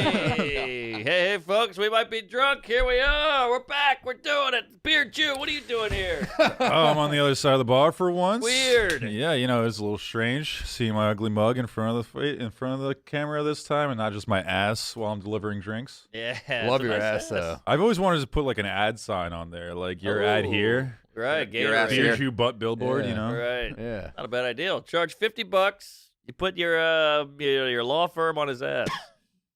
Hey, folks, we might be drunk. Here we are. We're back. We're doing it. Beer Joo, what are you doing here? I'm on the other side of the bar for once. Weird. Yeah, you know, it's a little strange seeing my ugly mug in front of the camera this time, and not just my ass while I'm delivering drinks. Yeah. Love your ass, though. I've always wanted to put like an ad sign on there, like your ad here. Right. Your ass Beer here. Joo butt billboard, you know. Right. Yeah. Not a bad idea. Charge $50. You put your law firm on his ass.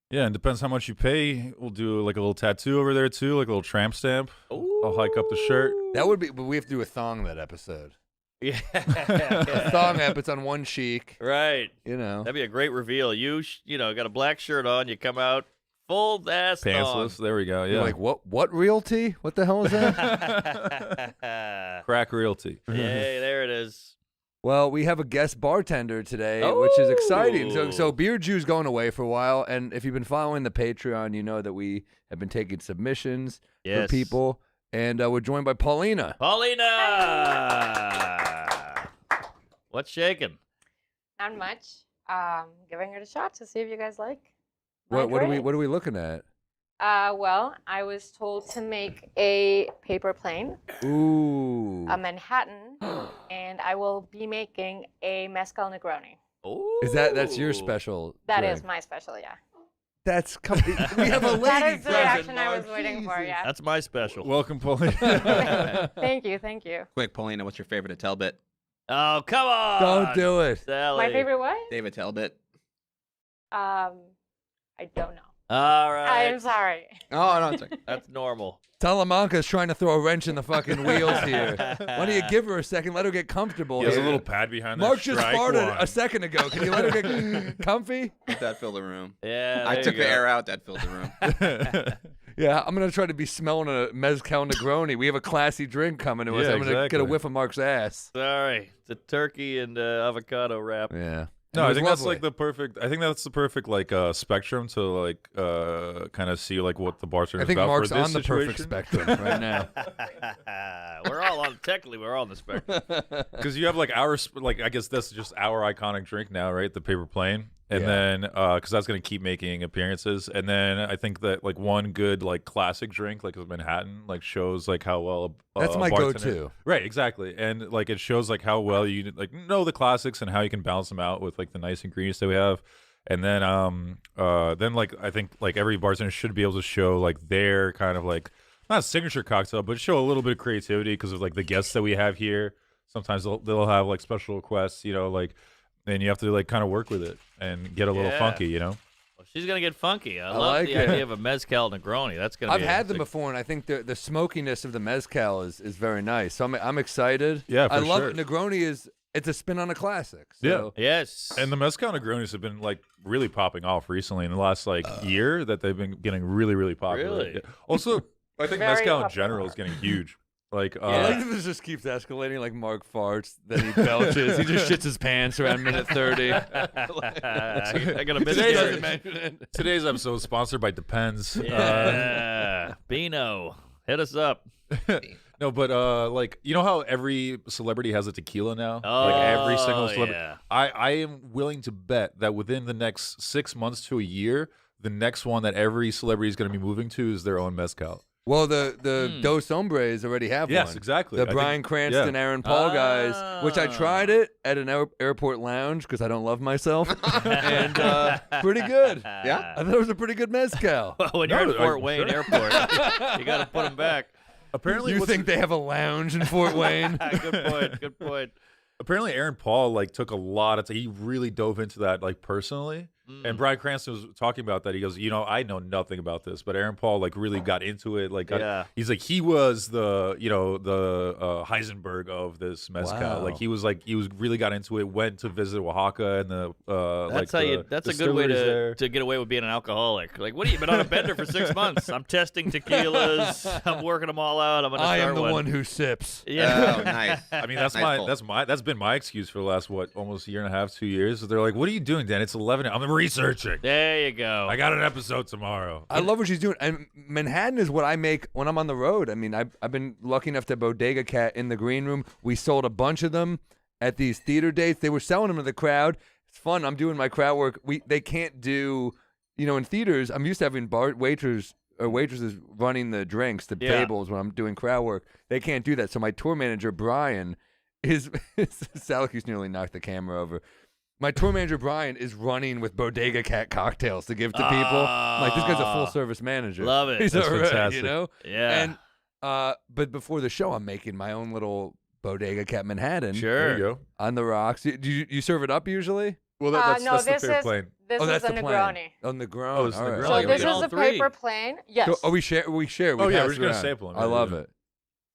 Yeah, and depends how much you pay. We'll do like a little tattoo over there too, like a little tramp stamp. Ooh. I'll hike up the shirt. That would be, but we have to do a thong that episode. Yeah. A thong app, it's on one cheek. Right. You know. That'd be a great reveal. You got a black shirt on. You come out full ass Pantsless. There we go. Yeah. You're like, what realty? What the hell is that? thong. Crack realty. Hey, there it is. Well, we have a guest bartender today, which is exciting. Oh. So Beer Joo's going away for a while, and if you've been following the Patreon, you know that we have been taking submissions for people, and we're joined by Paulina. Paulina! What's shaking? Not much. Giving it a shot to see if you guys like. What are we looking at? Well, I was told to make a paper plane, Ooh. a Manhattan, and I will be making a mezcal Negroni. Ooh. That's your special? That drink? is my special, yeah. That's we have a lady That is the present, reaction I Mark. was waiting for, yeah. That's my special. Welcome, Paulina. Thank you. Quick, Paulina, what's your favorite Talbot? Oh, come on. Don't do it. Sally. My favorite what? David Talbot. I don't know. All right. I'm sorry. Oh, no, it's okay. That's normal. Salamanca's trying to throw a wrench in the fucking wheels here. Why don't you give her a second? Let her get comfortable. He has a here. little pad behind Mark that just strike farted one. a second ago. Can you let her get comfy? Let that fill the room. Yeah. I there took you the go. air out. That filled the room. Yeah, I'm going to try to be smelling a mezcal Negroni. We have a classy drink coming to us. Yeah, I'm going to get a exactly. whiff of Mark's ass. Sorry. It's a turkey and avocado wrap. Yeah. No, It I was think that's lovely. like the perfect. I think that's the perfect like spectrum to like kind of see like what the bartender I is think about Mark's for this on the perfect situation. spectrum right now. Technically, we're all on the spectrum. Because you have like like I guess that's just our iconic drink now, right? The paper plane, and Yeah. then because that's gonna keep making appearances, and then I think that like one good like classic drink like a Manhattan like shows like how well That's a my bartender- go-to. right? Exactly, and like it shows like how well you like know the classics and how you can balance them out with like the nice ingredients that we have. And then like I think like every bartender should be able to show like their kind of like not a signature cocktail, but show a little bit of creativity because of like the guests that we have here. Sometimes they'll have like special requests, you know, like, and you have to like kind of work with it and get a little Yeah. funky, you know. Well, she's gonna get funky. I love like the it. idea of a mezcal Negroni. That's gonna. I've be had them before, and I think the smokiness of the mezcal is very nice. So I'm excited. Yeah, for I love sure. it. Negroni it's a spin on a classic. So. Yes. And the mezcal Negronis have been like really popping off recently in the last like year that they've been getting really, really popular. Really? Yeah. Also, I think Very mezcal in popular. general is getting huge. Like, I like that this just keeps escalating. Like Mark farts, then he belches. He just shits his pants around minute 30. I got a Today's- minute. today's episode is sponsored by Depends. Yeah. Beano, hit us up. No, but like you know how every celebrity has a tequila now? Oh, like every single celebrity. yeah. I am willing to bet that within the next 6 months to a year, the next one that every celebrity is going to be moving to is their own mezcal. Well, the Dos Hombres already have Yes, one. exactly. The I think- Bryan Cranston, yeah. Aaron Paul guys, which I tried it at an airport lounge because I don't love myself, and pretty good. Yeah? I thought it was a pretty good mezcal. When you're No, in Fort I'm Wayne sure. Airport, you got to put them back. Apparently, You what's- think they have a lounge in Fort Wayne? Good point. Good point. apparently Aaron Paul like took a lot of he really dove into that like personally. Mm. And Bryan Cranston was talking about that. He goes, you know, I know nothing about this, but Aaron Paul like really got into it. Like, Yeah. he's like he was the Heisenberg of this mezcal. Wow. Like he was really got into it. Went to visit Oaxaca and the That's like how you. the That's a good way distilleries there. to get away with being an alcoholic. Like, what have you been on a bender for 6 months? I'm testing tequilas. I'm working them all out. I'm gonna I start am the one. one who sips. Yeah. Oh, nice. I mean, Nice pull. that's been my excuse for the last almost a year and a half, 2 years. They're like, "What are you doing, Dan? It's 11. I'm researching. There you go. I got an episode tomorrow." I love what she's doing. And Manhattan is what I make when I'm on the road. I mean, I've been lucky enough to Bodega Cat in the green room. We sold a bunch of them, at these theater dates. They were selling them to the crowd. It's fun. I'm doing my crowd work. They can't do, in theaters. I'm used to having waitresses running the drinks, the tables when I'm doing crowd work. They can't do that. So my tour manager Brian Salakus nearly knocked the camera over. My tour manager Brian is running with Bodega Cat cocktails to give to people. I'm like, this guy's a full service manager. Love it. He's That's all right, fantastic. Yeah. And but before the show, I'm making my own little Bodega Cat Manhattan. Sure. There you go. On the rocks. Do you serve it up usually? Well, No, that's this the fair is plane. this that's is a the Negroni. plan. Oh, Negroni. Oh, it's All right. Negroni. So you this get is all a three. paper plane. Yes. So, we share. We Oh yeah, pass we're just gonna around. sample them. I love it.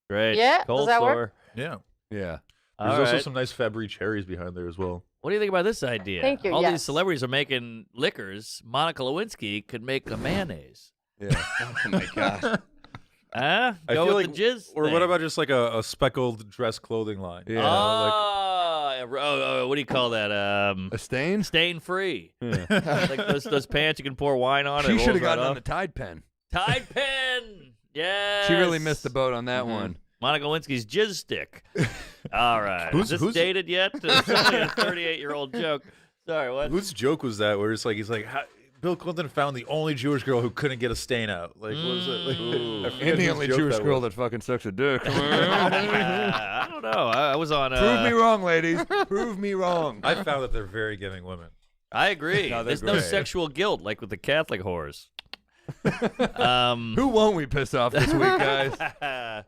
Great. Yeah, Cold does that sore. work? Yeah. Yeah. There's All also right. some nice Fabry cherries behind there as well. What do you think about this idea? Thank you, All these yes. celebrities are making liquors. Monica Lewinsky could make a mayonnaise. Yeah. Oh my gosh. Huh? I Go feel with like, the jizz or thing. what about just like a speckled dress clothing line? Yeah. What do you call that? A stain? Stain free. Yeah. Like those pants you can pour wine on. She and it should have rolls right gotten on off. the Tide Pen. Tide pen. Yeah. She really missed the boat on that one. Monica Lewinsky's jizz stick. All right. Who's- Is this who's- dated yet? It's only a 38-year-old joke. Sorry, what? Whose joke was that? Where it's like he's like, Bill Clinton found the only Jewish girl who couldn't get a stain out. Like, what was it? Like, Ooh. I forget And the whose only joke Jewish that girl was. that fucking sucks a dick. I don't know. I was on. Prove me wrong, ladies. Prove me wrong. I found that they're very giving women. I agree. No, they're There's no great. sexual guilt like with the Catholic whores. Who won't we piss off this week, guys?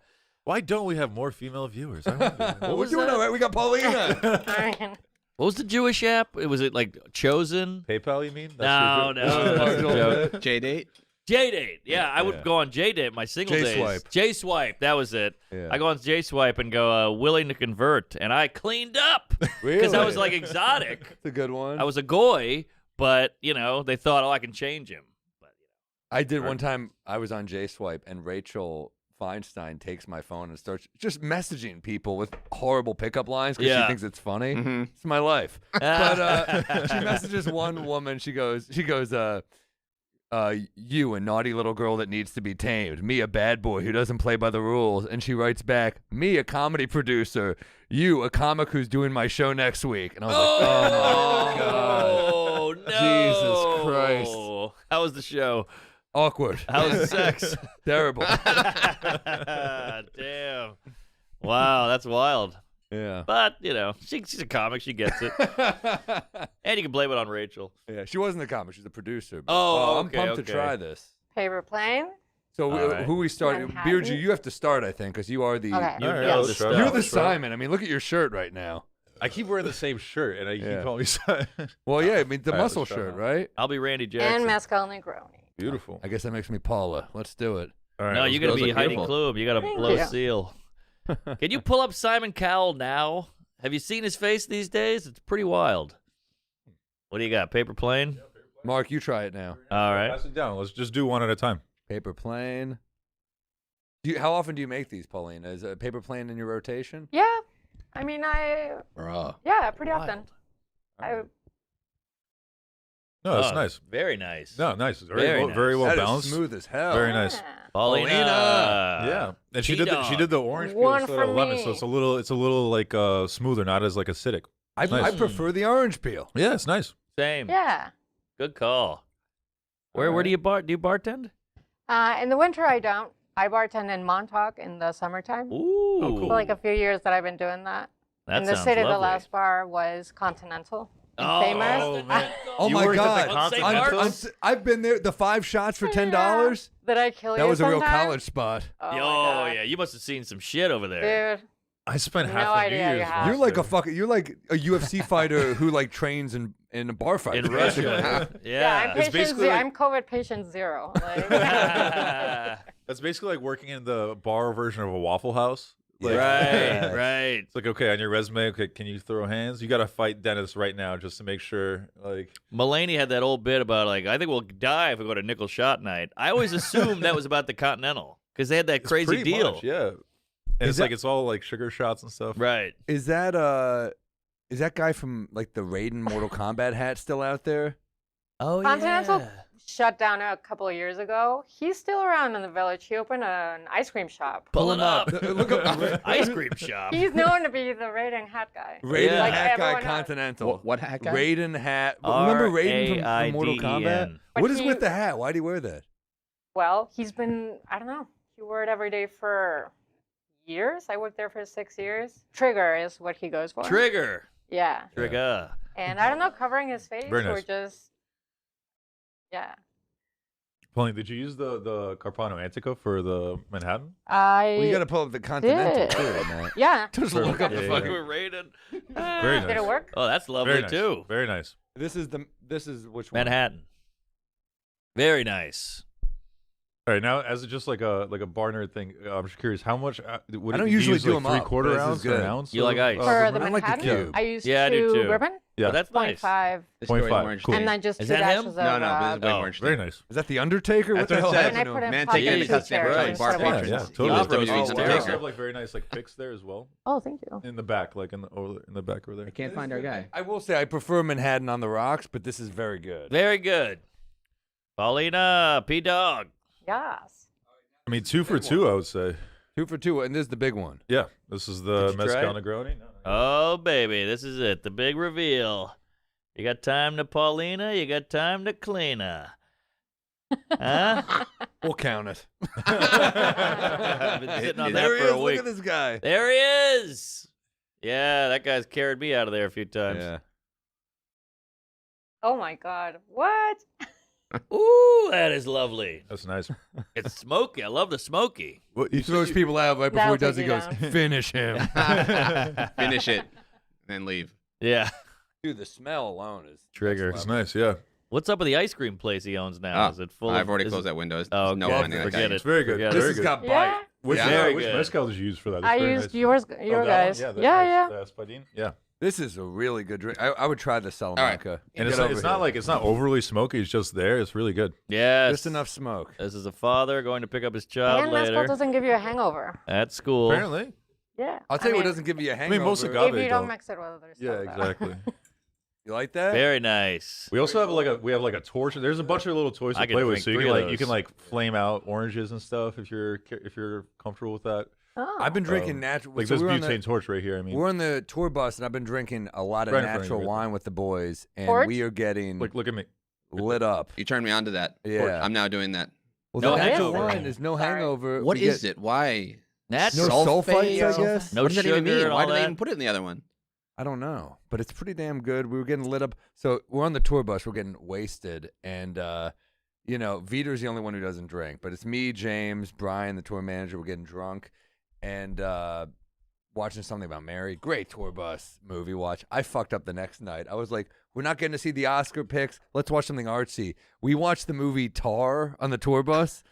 Why don't we have more female viewers? I wonder. We're was doing that? all right. We got Paulina. Fine. What was the Jewish app? Was it like Chosen? PayPal, you mean? No, That's your no. joke? That's a joke. J-Date? J-Date. Yeah, I would Yeah. go on J-Date, my single days. J-Swipe. J-Swipe. That was it. Yeah. I go on J-Swipe and go, willing to convert. And I cleaned up. Because I was like exotic. It's a good one. I was a goy, but, they thought, I can change him. But, I did one time. I was on J Swipe, and Rachel Feinstein takes my phone and starts just messaging people with horrible pickup lines because Yeah. she thinks it's funny. Mhm. It's my life. But she messages one woman. She goes, you, a naughty little girl that needs to be tamed. Me, a bad boy who doesn't play by the rules. And she writes back, me, a comedy producer. You, a comic who's doing my show next week. And I was like, oh my God. Oh, no. Jesus Christ. How was the show? Awkward. How was the sex? Terrible. Damn. Wow, that's wild. Yeah. But, she's a comic. She gets it. And you can blame it on Rachel. Yeah, she wasn't a comic. She's a producer. But, Oh, I'm okay, pumped okay. to try this. Paper plane. So All right. who we start? Manhattan. Beer Joo, you have to start, I think, because you are the. Okay. You All right, know let's the try. stuff. You're the Let's try. Simon. I mean, look at your shirt right now. I keep wearing the same shirt, and you Yeah. call me Simon. Well, yeah, I mean the All right, muscle let's try shirt, now. right? I'll be Randy Jackson. And Mezcal Negroni. Beautiful. I guess that makes me Paula. Let's do it. All right, No, let's you go. got to be look Heidi beautiful. Klum. You got to Thank blow you. seal. Can you pull up Simon Cowell now? Have you seen his face these days? It's pretty wild. What do you got? Paper plane? Mark, you try it now. All right. Pass it down. Let's just do one at a time. Paper plane. How often do you make these, Paulina? Is a paper plane in your rotation? Yeah. I mean, yeah, pretty often. Wild. No, that's Oh, nice. Very nice. No, nice. It's Very nice. very well That is balanced. smooth as hell. Very nice. Yeah. Paulina. Yeah, and she did the orange peel One instead for of lemon, so me. it's a little like smoother, not as like acidic. I Nice. prefer the orange peel. Yeah, it's nice. Same. Yeah. Good call. Where do you do you bartend? In the winter, I don't. I bartend in Montauk in the summertime. Ooh. Oh, cool. For like a few years that I've been doing that. That and the sounds city of the lovely. last bar was Continental. and Oh, famous. man. Oh You my worked at the God! Continental? I've been there. The 5 shots for $10. Did I kill you? That was a real sometime? college spot. Oh, my Yo, God. yeah, you must have seen some shit over there. Dude. I spent No half a New idea you Year's. have. You're like a UFC fighter who like trains in a bar fight. In Russia. Yeah, I'm It's patient basically like- I'm COVID patient 0. Like, That's basically like working in the bar version of a Waffle House. Like, right, right. It's like, okay, on your resume, okay, can you throw hands? You got to fight Dennis right now just to make sure. Like, Mulaney had that old bit about like, I think we'll die if we go to nickel shot night. I always assumed that was about the Continental because they had that it's crazy pretty deal. much, yeah. And it's like it's all like sugar shots and stuff. Right. Is that guy from like the Raiden Mortal Kombat hat still out there? Oh, Continental yeah. shut down a couple of years ago. He's still around in the village. He opened an ice cream shop. Pull it up. Look up. Ice cream shop. He's known to be the raiding hat guy. Raiden Yeah. Like hat guy everyone else. Continental. What hat guy? Raiden hat. Remember Raiden from Mortal Kombat? R-A-I-D-E-N. But What is he- with the hat? Why do you wear that? Well, he's been, I don't know, he wore it every day for years. I worked there for 6 years. Trigger is what he goes for. Trigger. Yeah. Trigger. And I don't know, covering his face Very or nice. just, yeah. Pauline, did you use the Carpano Antico for the Manhattan? I Well, you got to pull up the Continental did. too, man. Yeah. Just look up the Yeah, fucking. We're raiding. Very nice. Did it work? Oh, that's lovely Very nice. too. Very nice. This is which one? Manhattan. Very nice. All right, now as just like a bar nerd thing, I'm just curious how much would I don't you usually use, do like 'em up, three-quarter but this is ounce or good. an ounce? You like of- ice? of- For the I like the Manhattan, cube. I used Yeah, I do too. ribbon, Yeah, Oh, that's nice. 0.5, This 0.5, is way more interesting. cool. and then just Is 2 that him? dashes of No, no, this is way Oh, more interesting. very nice. Is that the Undertaker? What That's the what hell it and says. I happened put to him? in Man, pocket take it pieces cuts there like instead bar of Yeah, patrons. yeah, watches. totally. You There's offered also it. also Oh, have like very nice like picks there as well Oh, thank you. in the back, like in the back over there. I can't find our guy. I will say I prefer Manhattan on the rocks, but this is very good. Very good. Paulina, P-Dog. Yes. I mean, 2 for 2, I would say. 2 for 2, and this is the big one. Yeah, this is the Did you try Mezcal it? Negroni. No, no. Oh, baby, this is it. The big reveal. You got time to Paulina, you got time to Cleaner. Huh? We'll count it. I've been sitting on that There he for is. a Look week. at this guy. There he is. Yeah, that guy's carried me out of there a few times. Yeah. Oh my God. What? Ooh, that is lovely. That's nice. It's smoky. I love the smoky. What, He throws people out right before he That'll does. He take you goes, down. finish him. Finish it, then leave. Yeah. Dude, the smell alone is Trigger. It's nice, yeah. What's up with the ice cream place he owns now? Oh, Is it full? I've already is closed it- that window. There's Oh, no okay. finding that Forget guy. it. It's very good. Forget This Very has good. got bite. Yeah. Which, Yeah. Very which good. mezcal did you use for that? That's I very used nice. your Oh, that one? guys. Yeah, Yeah, that's nice. Espadín? Yeah. This is a really good drink. I would try the Salamanca. And Get it's over not here. like it's not overly smoky. It's just there. It's really good. Yes. just enough smoke. This is a father going to pick up his child And mezcal later doesn't give you a hangover. at school. Apparently. Yeah. I'll tell you I what mean, doesn't give you a hangover. most agave if you don't. don't mix it with other stuff. Yeah, though. exactly. You like that? Very nice. We also have like a torch. There's a bunch of little toys I to could play with, drink so you 3 can of like you those. can like flame out oranges and stuff if you're comfortable with that. Oh. I've been drinking Um, natural. Like so this we're on butane torch right here. I mean, we're on the tour bus, and I've been drinking a lot of Right in front of natural you, right wine with the boys, and Torch? we are getting like look at me. lit up. You turned me on to that. Yeah. I'm now doing that. Well, No the natural hangover. wine is no Sorry. hangover. What We is get it? Why? No Natural. sulfites, I Sulfate? guess. No what does that sugar even mean? and Why all do they that. even put it in the other one? I don't know, but it's pretty damn good. We were getting lit up. So we're on the tour bus. We're getting wasted, and Vitor's the only one who doesn't drink. But it's me, James, Brian, the tour manager. We're getting drunk, and watching something about Mary. Great tour bus movie watch. I fucked up the next night. I was like, we're not getting to see the Oscar picks. Let's watch something artsy. We watched the movie Tar on the tour bus.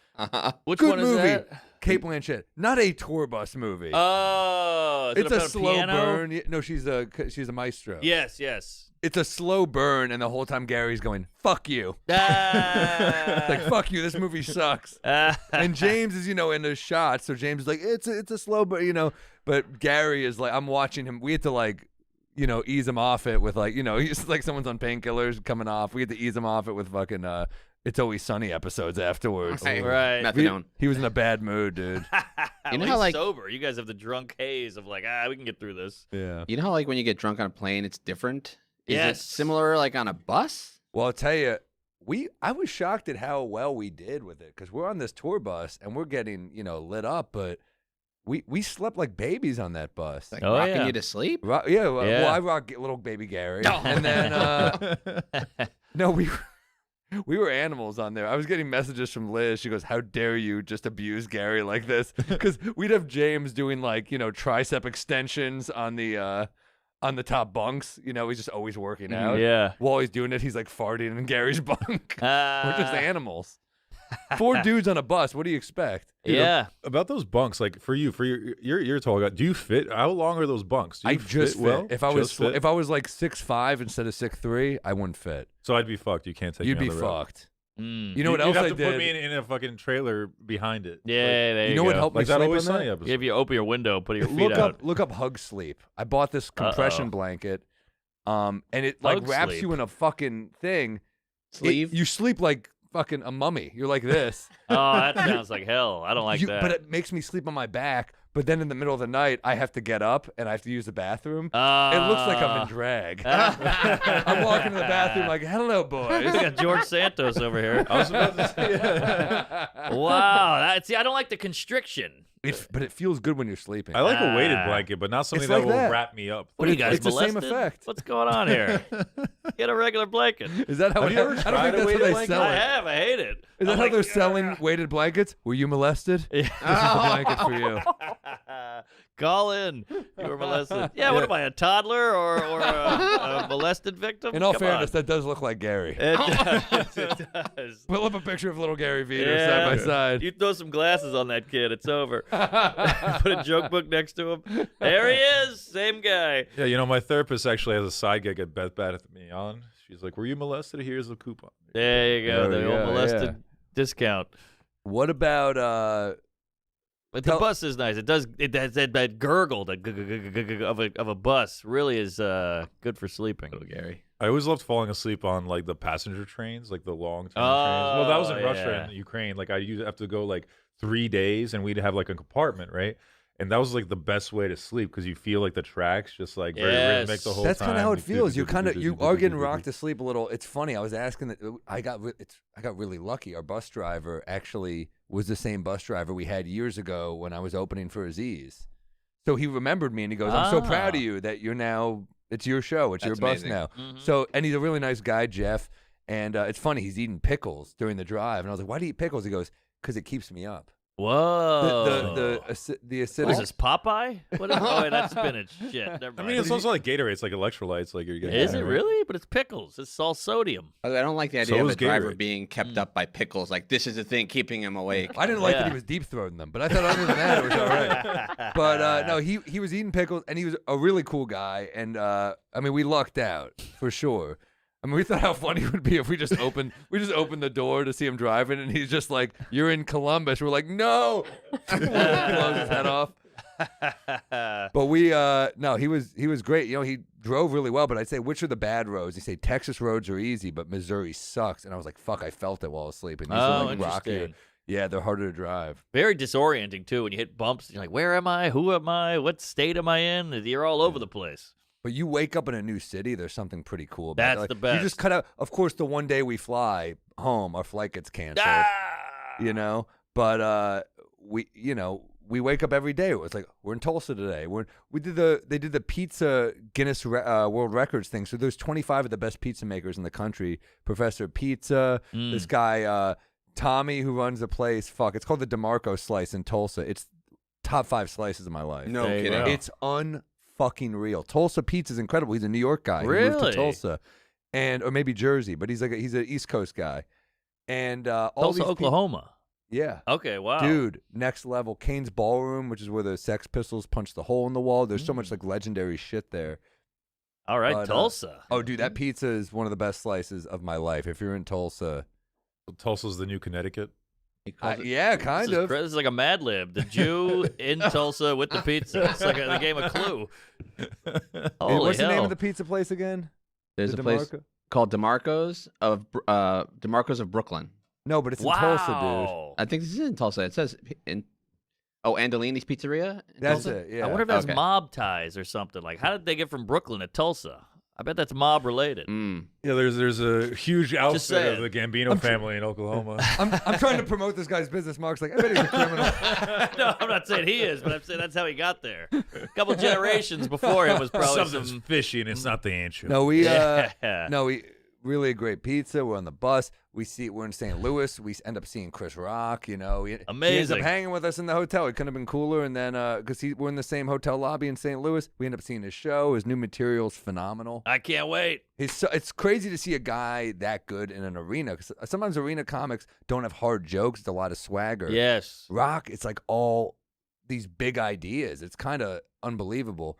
Which Good one is movie. that? Kate Blanchett. Not a tour bus movie. Oh, is it's it a about slow piano? burn. No, she's a maestro. Yes, yes. It's a slow burn, and the whole time Gary's going, "Fuck you." Ah. It's like, "Fuck you. This movie sucks." And James is, in the shot, so James is like, "It's a slow burn," But Gary is like, I'm watching him. We had to ease him off it with he's like someone's on painkillers coming off. We had to ease him off it with fucking It's Always Sunny episodes afterwards. Right. Right. Methadone. He was in a bad mood, dude. You know Well, how, he's like- sober. You guys have the drunk haze of like, we can get through this. Yeah. You know how like when you get drunk on a plane, it's different. Is Yes. it similar like on a bus? Well, I'll tell you, I was shocked at how well we did with it because we're on this tour bus and we're getting lit up, but we slept like babies on that bus. Like Oh, rocking yeah. you to sleep? Yeah, well, Yeah. I rock little baby Gary, and then no, we were animals on there. I was getting messages from Liz. She goes, "How dare you just abuse Gary like this?" Because we'd have James doing tricep extensions on the top bunks. He's just always working out. Yeah. While he's doing it, he's like farting in Gary's bunk. We're just Ah. animals. 4 dudes on a bus. What do you expect? Yeah. About those bunks, like for you're a tall guy. Do you fit? How long are those bunks? Do you I just fit well? If I was Just fit? if I was like 6'5" instead of 6'3", I wouldn't fit. So I'd be fucked. You can't take You'd me be on the road. fucked. Mm. You know what You'd else have I to did? put me in a fucking trailer behind it. Yeah, there you know what go. helped Like me that sleep Always on Sunny that? episode. If you open your window, put your feet out. Look up Hug Sleep. I bought this compression Uh-oh. blanket, and it like Hug wraps Sleep. you in a fucking thing, sleeve. You sleep like fucking a mummy. You're like this. Oh, that sounds like hell. I don't like that. But it makes me sleep on my back. But then in the middle of the night, I have to get up and I have to use the bathroom. It looks like I'm in drag. I'm walking to the bathroom like, hello, boys. We got George Santos over here. I was about to say, Wow. See, I don't like the constriction. But it feels good when you're sleeping. I like a weighted blanket, but not something It's that like will that. wrap me up. What are you guys, It's the same molested? effect. What's going on here? Get a regular blanket. Is that how Have you ever I don't tried think a that's weighted how they blanket? sell I it. have. I hate it. Is that I'm how like, they're selling weighted blankets? Were you molested? This is the blanket for you. Call in. You were molested. Yeah, what am I, a toddler or a molested victim? In all Come fairness, on. that does look like Gary. It does. It does. Pull up a picture of little Gary Veter Yeah. side by side. You throw some glasses on that kid, it's over. Put a joke book next to him. There he is. Same guy. Yeah, my therapist actually has a side gig at Bed Bath & Beyond. She's like, "Were you molested? Here's a coupon." There you go. There The we old go, molested yeah. discount. What about But Tell- the bus is nice. It does. It has that gurgle of a bus. Really is good for sleeping. Little Gary. I always loved falling asleep on like the passenger trains, like the long trains. Well, that was in Oh, Russia yeah. and Ukraine. Like I used to have to go like 3 days, and we'd have like a compartment, right? And that was like the best way to sleep because you feel like the tracks just like very rhythmic the whole That's time. kind of how it feels. You are getting rocked to sleep a little. It's funny. I was asking that I got really lucky. Our bus driver actually was the same bus driver we had years ago when I was opening for Aziz. So he remembered me and he goes, "I'm so proud of you that you're now. It's your show. It's your That's bus amazing. now." Mhm. So and he's a really nice guy, Jeff. And it's funny. He's eating pickles during the drive, and I was like, "Why do you eat pickles?" He goes, "Because it keeps me up." Whoa. The acidic. What is this, Popeye? What is, oh, that's spinach. Shit. Never mind. I mean, it's also like Gatorade. It's like electrolytes. Like you're getting. Is it really? But it's pickles. It's all sodium. I don't like the idea So of is a driver Gatorade. being kept up by pickles. Like this is the thing keeping him awake. I didn't like that Yeah. he was deep throating them, but I thought other than that it was all right. But no, he was eating pickles, and he was a really cool guy. And I mean, we lucked out for sure. I mean, we thought how funny it would be if we just opened the door to see him driving, and he's just like, "You're in Columbus." We're like, "No," blows his head off. But we no, he was great. He drove really well. But I'd say, which are the bad roads? He'd say Texas roads are easy, but Missouri sucks. And I was like, fuck, I felt it while I was sleeping. These are Oh, like rockier. interesting. Yeah, they're harder to drive. Very disorienting too when you hit bumps. You're like, where am I? Who am I? What state am I in? You're all over the place. But you wake up in a new city, there's something pretty cool about it. That's Like, the best. You just cut out, of course, the one day we fly home, our flight gets canceled, but we wake up every day. It was like, we're in Tulsa today. They did the pizza Guinness World Records thing. So there's 25 of the best pizza makers in the country. Professor Pizza, this guy, Tommy, who runs the place. Fuck, it's called the DeMarco Slice in Tulsa. It's top 5 slices of my life. No There you kidding. go. It's unfucking real. Tulsa pizza's incredible. He's a New York guy. He moved Really? to Tulsa, or maybe Jersey, but he's an East Coast guy. And all Tulsa, these Oklahoma. yeah. Okay, wow. Dude, next level. Kane's Ballroom, which is where the Sex Pistols punched the hole in the wall. There's so much like legendary shit there. All right, But, Tulsa. Oh, dude, that pizza is one of the best slices of my life. If you're in Tulsa, Tulsa's the new Connecticut. He calls it- yeah, kind this of. This is like a Mad Lib. The Jew in Tulsa with the pizza. It's like the game of Clue. Holy What's hell. the name of the pizza place again? There's The a place DeMarco? called DeMarco's of Brooklyn. No, but it's wow. in Tulsa, I think this is in Tulsa. It says in Andolini's Pizzeria. in That's Tulsa? it. Yeah. I wonder if that's Okay. mob ties or something. Like, how did they get from Brooklyn to Tulsa? I bet that's mob related. Mm. Yeah, there's a huge outfit saying. of the Gambino family in Oklahoma. I'm trying to promote this guy's business. Mark's like, I bet he's a criminal. No, I'm not saying he is, but I'm saying that's how he got there. A couple generations before him was probably Something's some. fishy, and it's not the ancient. No, we Yeah. no, we really a great pizza. We're on the bus. We're in St. Louis. We end up seeing Chris Rock. He ends up Amazing. hanging with us in the hotel. It couldn't have been cooler. And then because we're in the same hotel lobby in St. Louis, we end up seeing his show. His new material's phenomenal. I can't wait. It's crazy to see a guy that good in an arena. Because sometimes arena comics don't have hard jokes. It's a lot of swagger. Yes. Rock, it's like all these big ideas. It's kind of unbelievable.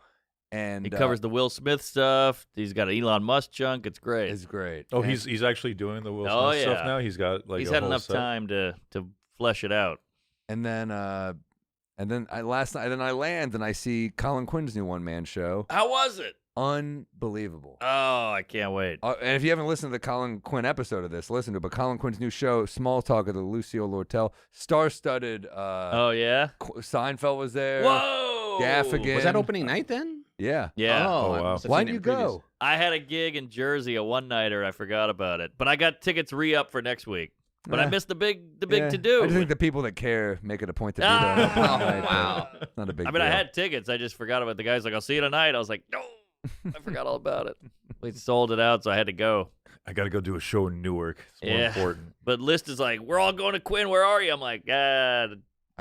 And He covers the Will Smith stuff. He's got an Elon Musk chunk. It's great. It's great. Oh, And- he's actually doing the Will Smith Oh, stuff yeah. now. He's got like He's a had whole enough set. time to flesh it out. And then And then I land and I see Colin Quinn's new one-man show. How was it? Unbelievable. Oh, I can't wait. And if you haven't listened to the Colin Quinn episode of this, listen to it. But Colin Quinn's new show, Small Talk of the Lucille Lortel, star-studded. Oh, yeah? Seinfeld was there. Whoa! Gaffigan. Was that opening night then? Yeah. Yeah. Oh, Oh, I wow. must have Why seen didn't it you in previews. go? I had a gig in Jersey, a one-nighter. I forgot about it. But I got tickets re-up for next week. But I missed the big Yeah. to-do. I just think the people that care make it a point to be there. Ah! Right, Wow. but Not a big I mean, deal. I had tickets. I just forgot about the guys. Like, I'll see you tonight. I was like, no. I forgot all about it. We sold it out, so I had to go. I got to go do a show in Newark. It's more Yeah. important. But List is like, we're all going to Quinn. Where are you? I'm like, I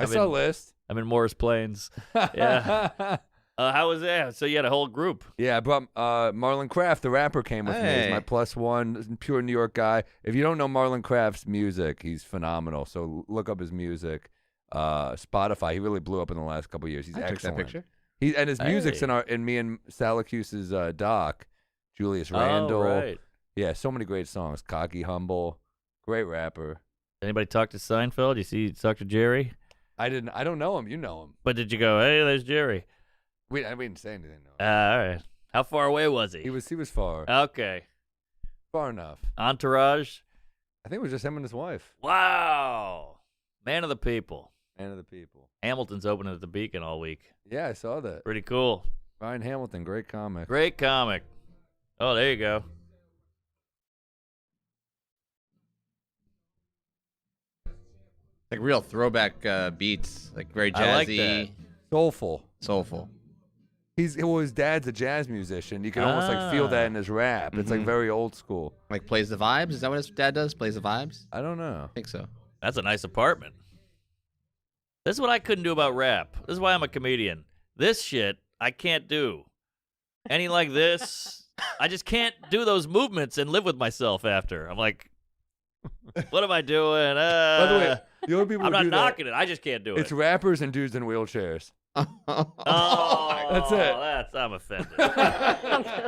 saw List. I'm in Morris Plains. Yeah. How was that? So you had a whole group. Yeah, I brought Marlon Craft, the rapper, came with me. He's my Hey. +1, pure New York guy. If you don't know Marlon Craft's music, he's phenomenal. So look up his music. Spotify, he really blew up in the last couple of years. He's I took excellent. that picture. And his music's Hey. in me and Salacuse's doc, Julius Oh, Randle. right. Yeah, so many great songs. Cocky, humble, great rapper. Anybody talk to Seinfeld? You talk to Jerry? I don't know him. You know him. But did you go, hey, there's Jerry? We didn't say anything. No. All right. How far away was he? He was far, Okay. far enough. Entourage? I think it was just him and his wife. Wow. Man of the people. Man of the people. Hamilton's opening at the Beacon all week. Yeah, I saw that. Pretty cool. Ryan Hamilton, great comic. Great comic. Oh, there you go. Like real throwback beats, like very I like jazzy, that. Soulful. soulful. His dad's a jazz musician. You can almost like feel that in his rap. It's like Mhm. very old school. Like plays the vibes. Is that what his dad does? Plays the vibes? I don't know. I think so. That's a nice apartment. This is what I couldn't do about rap. This is why I'm a comedian. This shit I can't do. Any like this, I just can't do those movements and live with myself after. I'm like, what am I doing? By the way, the only people I'm who not do knocking it. I just can't do that, it's it. rappers and dudes in wheelchairs. Oh, That's it. I'm offended.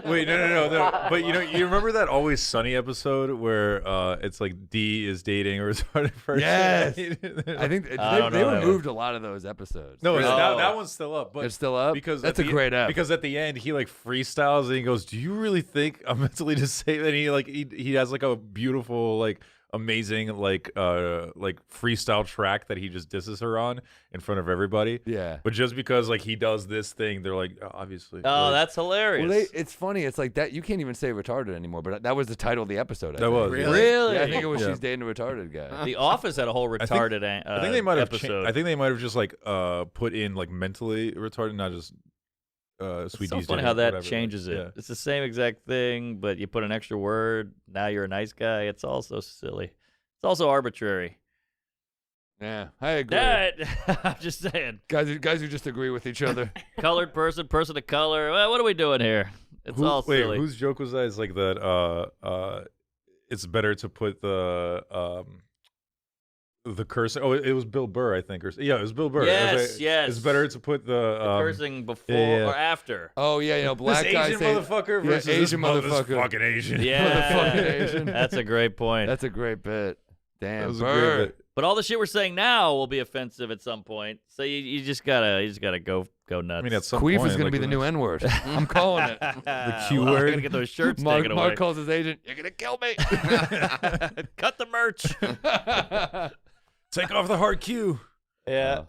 Wait, no. But you remember that Always Sunny episode where it's like D is dating a retarded person? Yes. I think I don't they know that removed a lot of those episodes. No, Really? that one's still up. But It's still up? because That's at a the- great app. Because at the end he like freestyles and he goes, "Do you really think I'm mentally disabled?" And he has like a beautiful like amazing like freestyle track that he just disses her on in front of everybody. Yeah. But just because like he does this thing, they're like, obviously. Oh, like, that's hilarious. Well, it's funny. It's like that. You can't even say retarded anymore, but that was the title of the episode. I That think. was, Really? Really? Yeah, I think it was Yeah. She's Dating a Retarded Guy. The Office had a whole think- retarded I think they might have. episode. I think they might have just like put in like mentally retarded, not just It's sweet so DJ funny or how that whatever. changes it. Yeah. It's the same exact thing, but you put an extra word. Now you're a nice guy. It's also silly. It's also arbitrary. Yeah, I agree. I'm just saying. Guys who just agree with each other. Colored person, person of color. Well, what are we doing here? It's all silly. Whose joke was that? It's like that. It's better to put the cursing. Oh, it was Bill Burr, I think. Yeah, it was Bill Burr. It was Yes. It's better to put the cursing before yeah. or after. Oh yeah, black this guys Asian say motherfucker yeah, versus Asian this motherfucker. fucking Asian. Motherfucking Asian. That's a great point. That's a great bit. That Damn, was a great Burr. bit. But all the shit we're saying now will be offensive at some point. So you just gotta go nuts. I mean, at some Queef point, is gonna like, be the new N-word. I'm calling it. the Q I'm word. gonna get those shirts Mark, taken away. Mark calls his agent. You're gonna kill me. Cut the merch. Take off the hard Q. Yeah.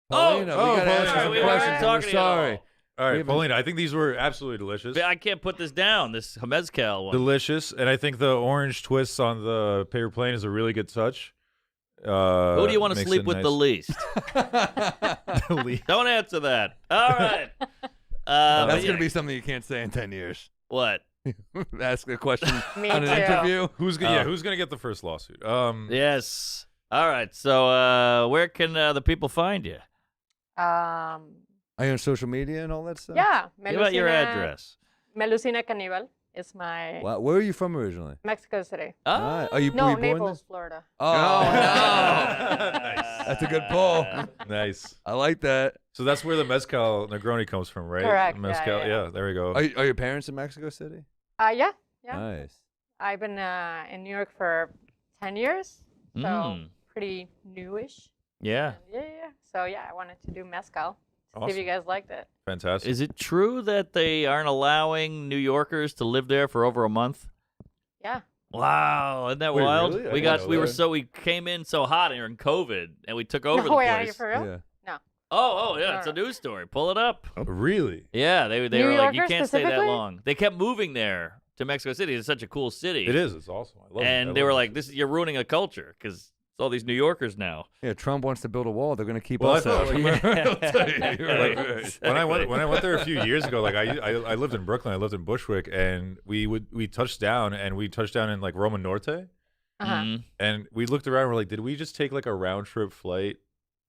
Paulina, Oh, we gotta ask Paulina, you we some weren't questions. talking We're to you at sorry. all. All We right, haven't- Paulina. I think these were absolutely delicious. I can't put this down. This mezcal one. Delicious, and I think the orange twists on the paper plane is a really good touch. Who do you want to makes sleep it with nice. the least? Don't answer that. All right. That's yeah. gonna be something you can't say in 10 years. What? Ask a question Me on an too. interview. Who's Oh. gonna get the first lawsuit? Yes. All right. So where can the people find you? Are you on social media and all that stuff? Yeah. Give out your Melusina- address. Melusina Caníbal is my Wow, where are you from originally? Mexico City. Ah, are you, No, were you born Naples, there? Florida. Oh, Nice. That's a good pull. Nice. I like that. So that's where the mezcal Negroni comes from, right? Correct, yeah, Mezcal. yeah. There we go. Are your parents in Mexico City? Yeah. Nice. I've been in New York for 10 years, so Mm. pretty newish. Yeah. Yeah. So yeah, I wanted to do mezcal. See if Awesome. you guys liked it. Fantastic. Is it true that they aren't allowing New Yorkers to live there for over a month? Yeah. Wow, isn't that Wait, wild? really? I We didn't got know we were that. so we came in so hot during COVID and we took over No the way, are you place. for real? Yeah. Oh, yeah, it's a news story. Pull it up. Really? Yeah, they New were like, you Yorkers can't stay that specifically? long. They kept moving there to Mexico City. It's such a cool city. It is. It's awesome. I love it. And I they love were it. like, "This is you're ruining a culture because it's all these New Yorkers now." Yeah, Trump wants to build a wall. They're going to keep Well, I us thought, out. like, Right. when I went there a few years ago, like I lived in Brooklyn, I lived in Bushwick, and we touched down in like Roma Norte, Uh-huh. Mhm. and we looked around. We're like, did we just take like a round trip flight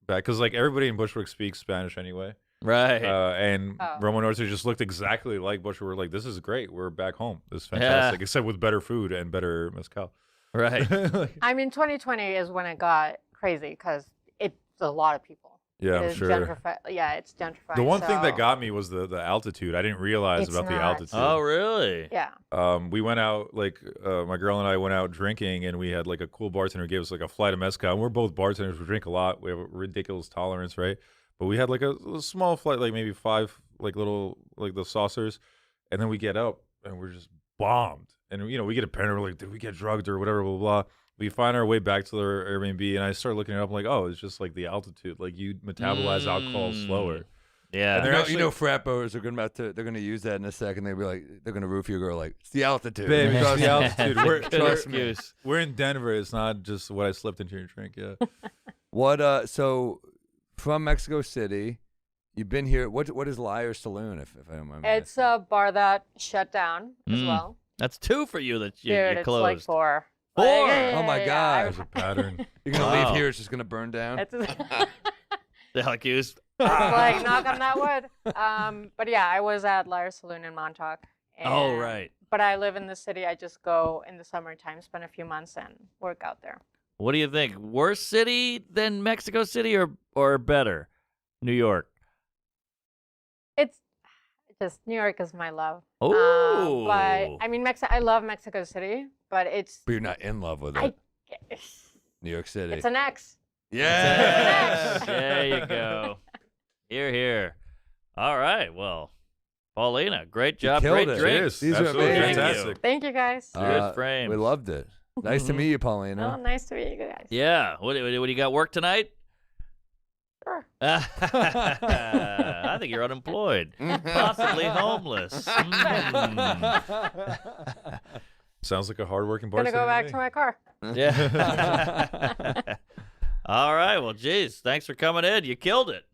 back? Because like everybody in Bushwick speaks Spanish anyway, Right. and Oh. Roma Norte just looked exactly like Bushwick. We're like, this is great. We're back home. This is fantastic, except with better food and better mezcal. right. Like, I mean, 2020 is when it got crazy because it's a lot of people. yeah, It I'm is sure. Yeah, it's gentrified. The one thing that so- got me was the altitude. I didn't realize It's about the not. altitude. Oh, really? Yeah. We went out, like, my girl and I went out drinking, and we had like a cool bartender who gave us like a flight of mezcal. And we're both bartenders. We drink a lot. We have a ridiculous tolerance, right? But we had like a small flight, like maybe 5 like little like the saucers, and then we get up and we're just bombed. And we get a parent, we're like, did we get drugged or whatever, blah blah. Blah. We find our way back to the Airbnb, and I start looking it up. I'm like, oh, it's just like the altitude. Like you metabolize alcohol slower. Yeah. And You they're know, actually- frat boys are they're gonna use that in a second. They'll be like, they're gonna roof your girl like, it's the altitude. Baby, it's Trust the me. altitude. We're, Good we're, excuse. we're in Denver. It's not just what I slipped into your drink. Yeah. What? So, from Mexico City, you've been here. What is Liar Saloon? If I don't remember. It's a bar that shut down as Mm. well. That's 2 for you that you Dude, it's closed. like 4. 4? Oh my God. There's a pattern. You're gonna Wow. leave here. It's just gonna burn down. It's The hell accused. like knock on that wood. But yeah, I was at Liar Saloon in Montauk. Oh, and- right. But I live in the city. I just go in the summertime, spend a few months, and work out there. What do you think? Worse city than Mexico City or better? New York. It's just New York is my love. Oh. But I mean, I love Mexico City, but it's But you're not in love with it. I, New York City. it's an X. Yeah. There you go. Here. All right. Well, Paulina, great job. killed Great it. drink. Cheers. These are Absolutely amazing. fantastic. Thank you guys. Good frames. We loved it. Nice to meet you, Paulina. Oh, nice to meet you guys. Yeah. What do you got work tonight? Sure. I think you're unemployed, possibly homeless. Sounds like a hardworking Gonna bartender. go back me. to my car. Yeah. All right. Well, geez, thanks for coming in. You killed it.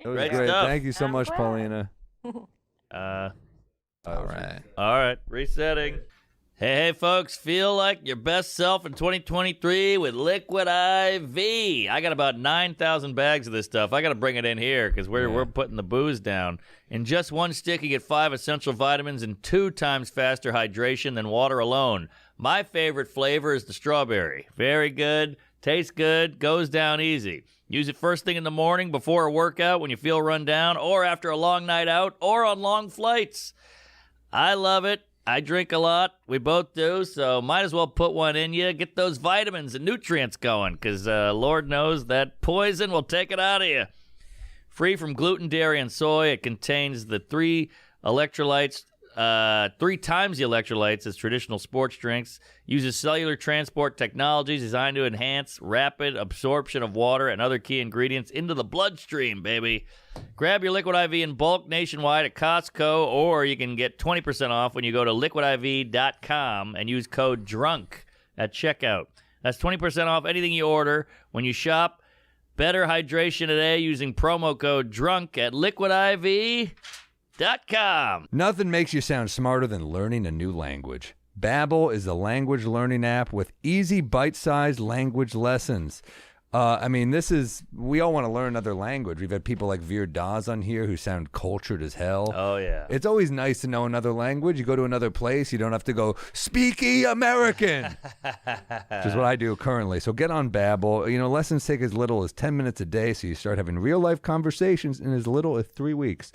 It was Great great. stuff. Thank you so I'm much, glad. Paulina. All right. All right, resetting. Hey, folks, feel like your best self in 2023 with Liquid IV. I got about 9,000 bags of this stuff. I got to bring it in here because we're putting the booze down. In just one stick, you get 5 essential vitamins and 2 times faster hydration than water alone. My favorite flavor is the strawberry. Very good, tastes good, goes down easy. Use it first thing in the morning before a workout when you feel run down, or after a long night out, or on long flights. I love it. I drink a lot. We both do, so might as well put one in you. Get those vitamins and nutrients going, because Lord knows that poison will take it out of you. Free from gluten, dairy, and soy, it contains the 3 electrolytes, 3 times the electrolytes as traditional sports drinks. Uses cellular transport technologies designed to enhance rapid absorption of water and other key ingredients into the bloodstream, baby. Grab your Liquid IV in bulk nationwide at Costco, or you can get 20% off when you go to liquidiv.com and use code DRUNK at checkout. That's 20% off anything you order when you shop. Better hydration today using promo code DRUNK at liquidiv.com. Nothing makes you sound smarter than learning a new language. Babbel is a language learning app with easy, bite-sized language lessons. We all want to learn another language. We've had people like Beer Joo on here who sound cultured as hell. Oh, yeah. It's always nice to know another language. You go to another place, you don't have to go, speaky American, which is what I do currently. So get on Babbel. Lessons take as little as 10 minutes a day, so you start having real-life conversations in as little as 3 weeks.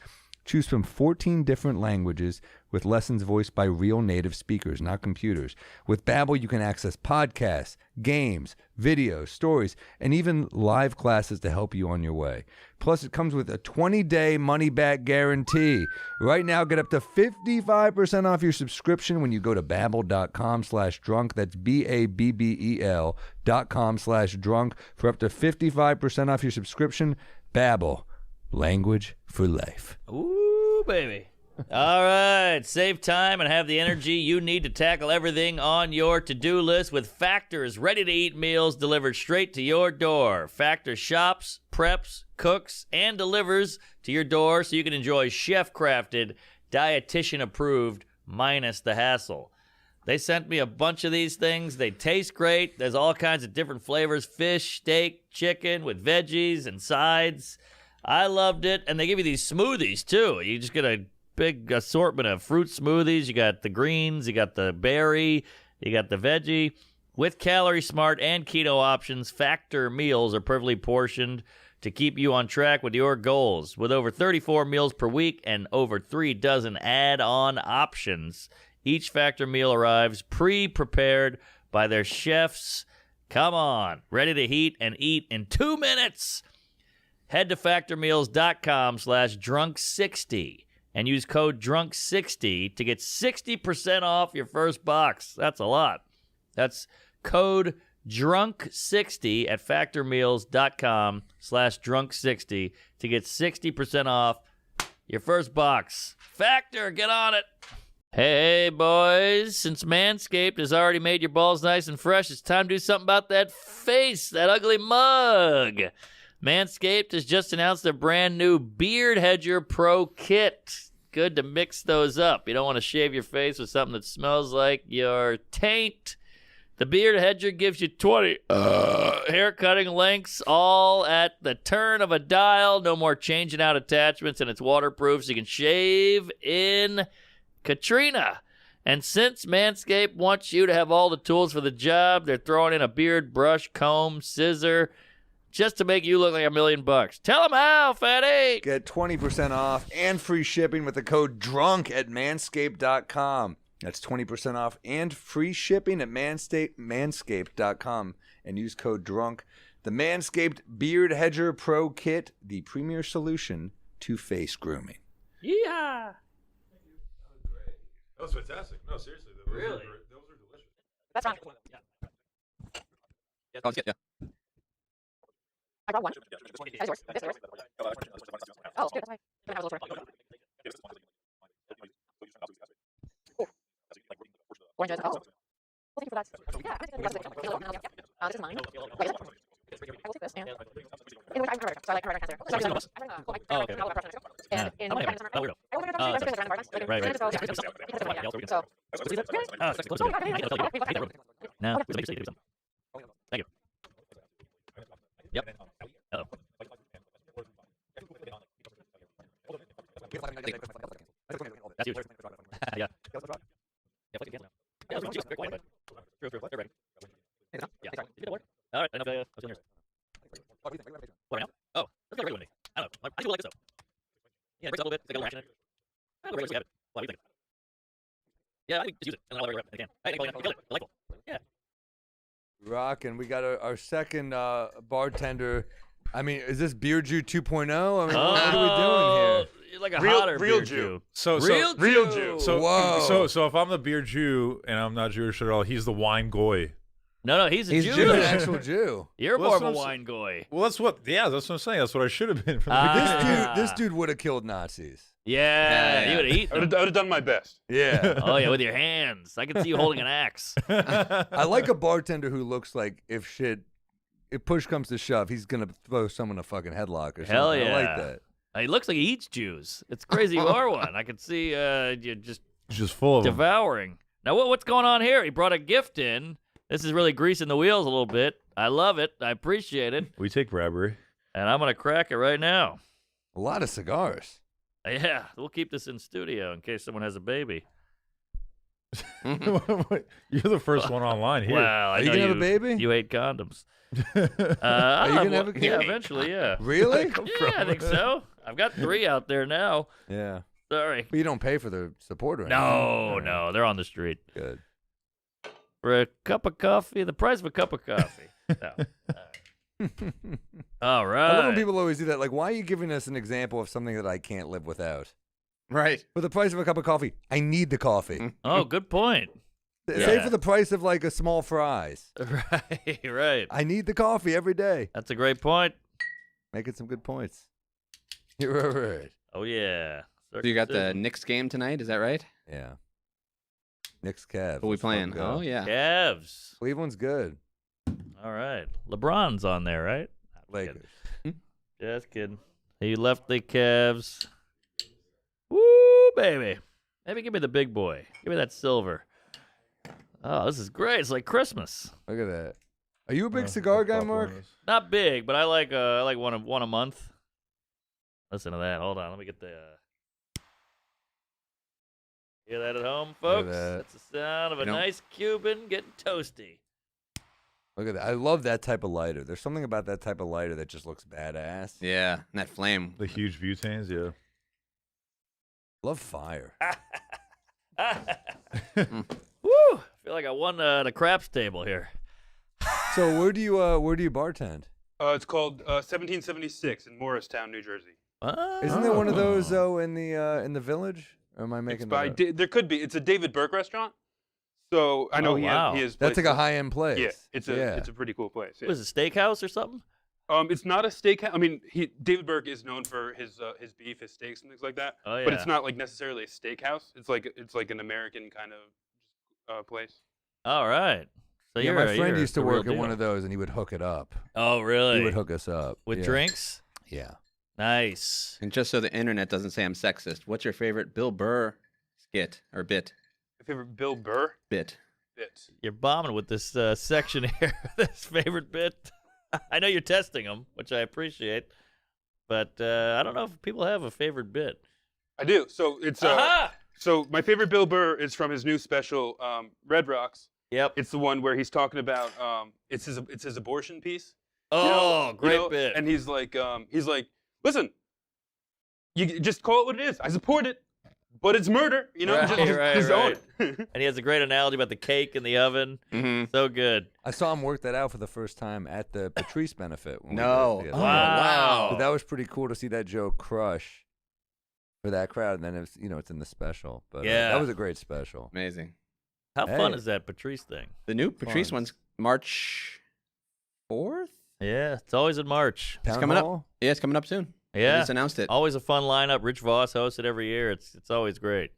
Choose from 14 different languages with lessons voiced by real native speakers, not computers. With Babbel, you can access podcasts, games, videos, stories, and even live classes to help you on your way. Plus, it comes with a 20-day money-back guarantee. Right now, get up to 55% off your subscription when you go to Babbel.com/drunk. That's BABBEL.com/drunk for up to 55% off your subscription. Babbel, language for life. Ooh, baby. All right, save time and have the energy you need to tackle everything on your to-do list with Factor's ready-to-eat meals delivered straight to your door. Factor shops, preps, cooks, and delivers to your door so you can enjoy chef-crafted, dietitian-approved, minus the hassle. They sent me a bunch of these things. They taste great. There's all kinds of different flavors, fish, steak, chicken with veggies and sides. I loved it, and they give you these smoothies, too. You just get a big assortment of fruit smoothies. You got the greens, you got the berry, you got the veggie. With Calorie Smart and keto options, Factor meals are perfectly portioned to keep you on track with your goals. With over 34 meals per week and over 3 dozen add-on options, each Factor meal arrives pre-prepared by their chefs. Come on, ready to heat and eat in 2 minutes. Head to factormeals.com/drunk60 and use code drunk60 to get 60% off your first box. That's a lot. That's code drunk60 at factormeals.com/drunk60 to get 60% off your first box. Factor, get on it. Hey, boys, since Manscaped has already made your balls nice and fresh, it's time to do something about that face, that ugly mug. Manscaped has just announced their brand new Beard Hedger Pro Kit. Good to mix those up. You don't want to shave your face with something that smells like your taint. The Beard Hedger gives you 20 hair cutting lengths, all at the turn of a dial. No more changing out attachments, and it's waterproof, so you can shave in Katrina. And since Manscaped wants you to have all the tools for the job, they're throwing in a beard brush, comb, scissor, just to make you look like $1,000,000. Tell them how, fatty. Get 20% off and free shipping with the code DRUNK at manscaped.com. That's 20% off and free shipping at manscaped.com and use code DRUNK. The Manscaped Beard Hedger Pro Kit, the premier solution to face grooming. Yeah. That was fantastic. No, seriously. Really? Those are delicious. That's fine. Yeah. Oh, yeah. I got one. That's yours. This is yours. Oh, good. That's fine. I'm gonna have a little sort. Orange eyes. Oh. Well, thank you for that. Yeah, I'm going to take the rest of it. This is mine. Wait, is it? I will take this and... In which I'm converted, so I like converter cancer. So I bring okay. And in one center. Oh, weirdo. I will convert it to Right. No. Thank you. Yep. Uh-oh. That's huge. Yeah. Yeah, let's True. They're ready. Yeah. All right. I know what's in yours. What right now? Oh, let's go regular one. I don't know. I think we'll like this though. Yeah, it breaks up a little bit. It's like a little action in it. I'll go regular so we have it. What do you think? Yeah, I think just use it. And then I'll let it again. Hey, Paulina, you killed it. Delightful. Yeah. Rockin'. We got our second bartender. I mean, is this Beer Joo 2.0? I mean, what are we doing here? Like a hotter real Beer Joo. Real Jew. Whoa. So if I'm the Beer Jew and I'm not Jewish at all, he's the wine goy. No, he's a Jew. He's an actual Jew. You're Well, more of that's a what I'm wine goy. Well, that's what I'm saying. That's what I should have been from the beginning. This dude would have killed Nazis. Yeah, you would have I eaten would them. have done my best. Yeah. Oh, yeah, with your hands. I can see you holding an axe. I like a bartender who looks like if push comes to shove, he's going to throw someone a fucking headlock or something. Hell yeah. I like that. He looks like he eats Jews. It's crazy you are one. I can see you're just Just full of them. devouring. Now, what's going on here? He brought a gift in. This is really greasing the wheels a little bit. I love it. I appreciate it. We take Bradbury. And I'm going to crack it right now. A lot of cigars. Yeah, we'll keep this in studio in case someone has a baby. You're the first one online here. Well, I Are you know going to have a baby? You hate condoms. Are you going to have a kid? Yeah, eventually, yeah. Really? Yeah, I think so. I've got 3 out there now. Yeah. Sorry. But you don't pay for the support or anything. No, they're on the street. Good. For a cup of coffee, the price of a cup of coffee. No. All right. I love when people always do that. Like, why are you giving us an example of something that I can't live without? Right. For the price of a cup of coffee, I need the coffee. Oh, good point. Say Yeah. for the price of like a small fries. Right. I need the coffee every day. That's a great point. Making some good points. You're right. Oh, yeah. So you got the Knicks game tonight, is that right? Yeah. Knicks Cavs. Who we Let's fucking playing? go. Oh, yeah. Cavs. Cleveland's good. All right. LeBron's on there, right? Lakers. Just kidding. He left the Cavs. Woo, baby. Maybe give me the big boy. Give me that silver. Oh, this is great. It's like Christmas. Look at that. Are you a big cigar guy, Mark? Not big, but I like one a month. Listen to that. Hold on. Let me get the. Hear that at home, Look at folks? that. That's the sound of a You know- nice Cuban getting toasty. Look at that. I love that type of lighter. There's something about that type of lighter that just looks badass. Yeah, and that flame. The huge butanes, yeah. Love fire. Woo! I feel like I won the craps table here. So where do you bartend? It's called 1776 in Morristown, New Jersey. Isn't there one of those though in the village? Or am I It's making by that up? there could be. It's a David Burke restaurant. So I know Oh, wow. he has. That's like a places- high-end place. Yeah, it's a pretty cool place. Yeah. Was it a steakhouse or something? It's not a steakhouse. I mean, David Burke is known for his beef, his steaks, and things like that. Oh, But yeah. it's not like necessarily a steakhouse. It's like an American kind of place. All right. So Yeah, you're my a- friend you're used to the real work at one deal. of those, and he would hook it up. Oh, really? He would hook us up With yeah. drinks? Yeah. Nice. And just so the internet doesn't say I'm sexist, what's your favorite Bill Burr skit or bit? My favorite Bill Burr Bit. bit. You're bombing with this section here. This favorite bit. I know you're testing them, which I appreciate, but I don't know if people have a favorite bit. I do. So it's Aha! so my favorite Bill Burr is from his new special, Red Rocks. Yep. It's the one where he's talking about it's his abortion piece. Oh, great You bit. And he's like, listen, you just call it what it is. I support it, but it's murder. You know, Right, just own it. And he has a great analogy about the cake in the oven. Mm-hmm. So good. I saw him work that out for the first time at the Patrice benefit. when we No. did it Oh, together. wow. So that was pretty cool to see that joke crush for that crowd, and then it's it's in the special. But Yeah. that was a great special. Amazing. How fun Hey. is that Patrice thing? The new Patrice Fun. one's March 4th? Yeah, it's always in March. Town coming up. Hall? Yeah, it's coming up soon. They Yeah. just announced it. Always a fun lineup. Rich Voss hosts it every year. It's always great.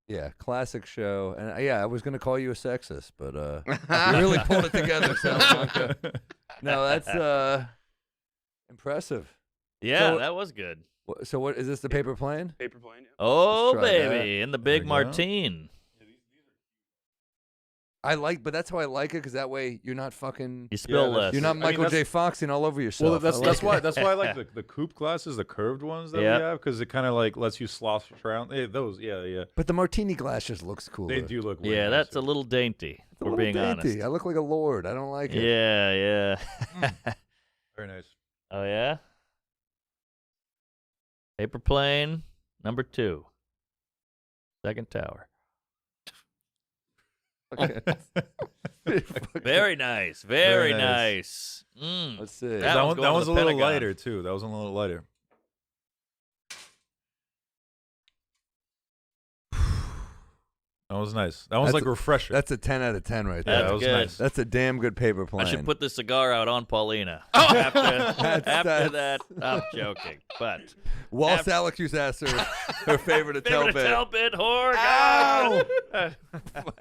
Yeah, classic show. And I was gonna call you a sexist, but you really pulled it together, Salamanca. No, that's impressive. Yeah, So- that was good. So what is this? The paper plane? Paper plane. Yeah. Oh, try that. baby. In the big There we go. Martine. But that's how I like it, because that way you're not fucking. You spill less. You're not I mean, Michael that's- J. Foxing all over yourself. Well, that's I like it. that's why I like the coupe glasses, the curved ones that Yep. we have, because it kind of like lets you slosh around. Hey, those, yeah. But the martini glass just looks cooler. They do look. way Yeah, that's a nicer. little dainty. It's a We're little being dainty. honest. I look like a lord. I don't like it. Yeah, yeah. very nice. Oh, yeah? Paper plane, number 2. Second tower. Okay. Very nice. Very Very nice. nice. Mm. Let's see. That That one's one, going that to one's the a little Pentagon. lighter too. That was a little lighter. That was nice. That was That's like a- refreshing. That's a 10 out of 10 right yeah, there. That's that was good. nice. That's a damn good paper plane. I should put this cigar out on Paulina. After That's- that, I'm joking. But Whilst after- Alex used to ask her favorite favorite Attell tell bit whore. Ow! God.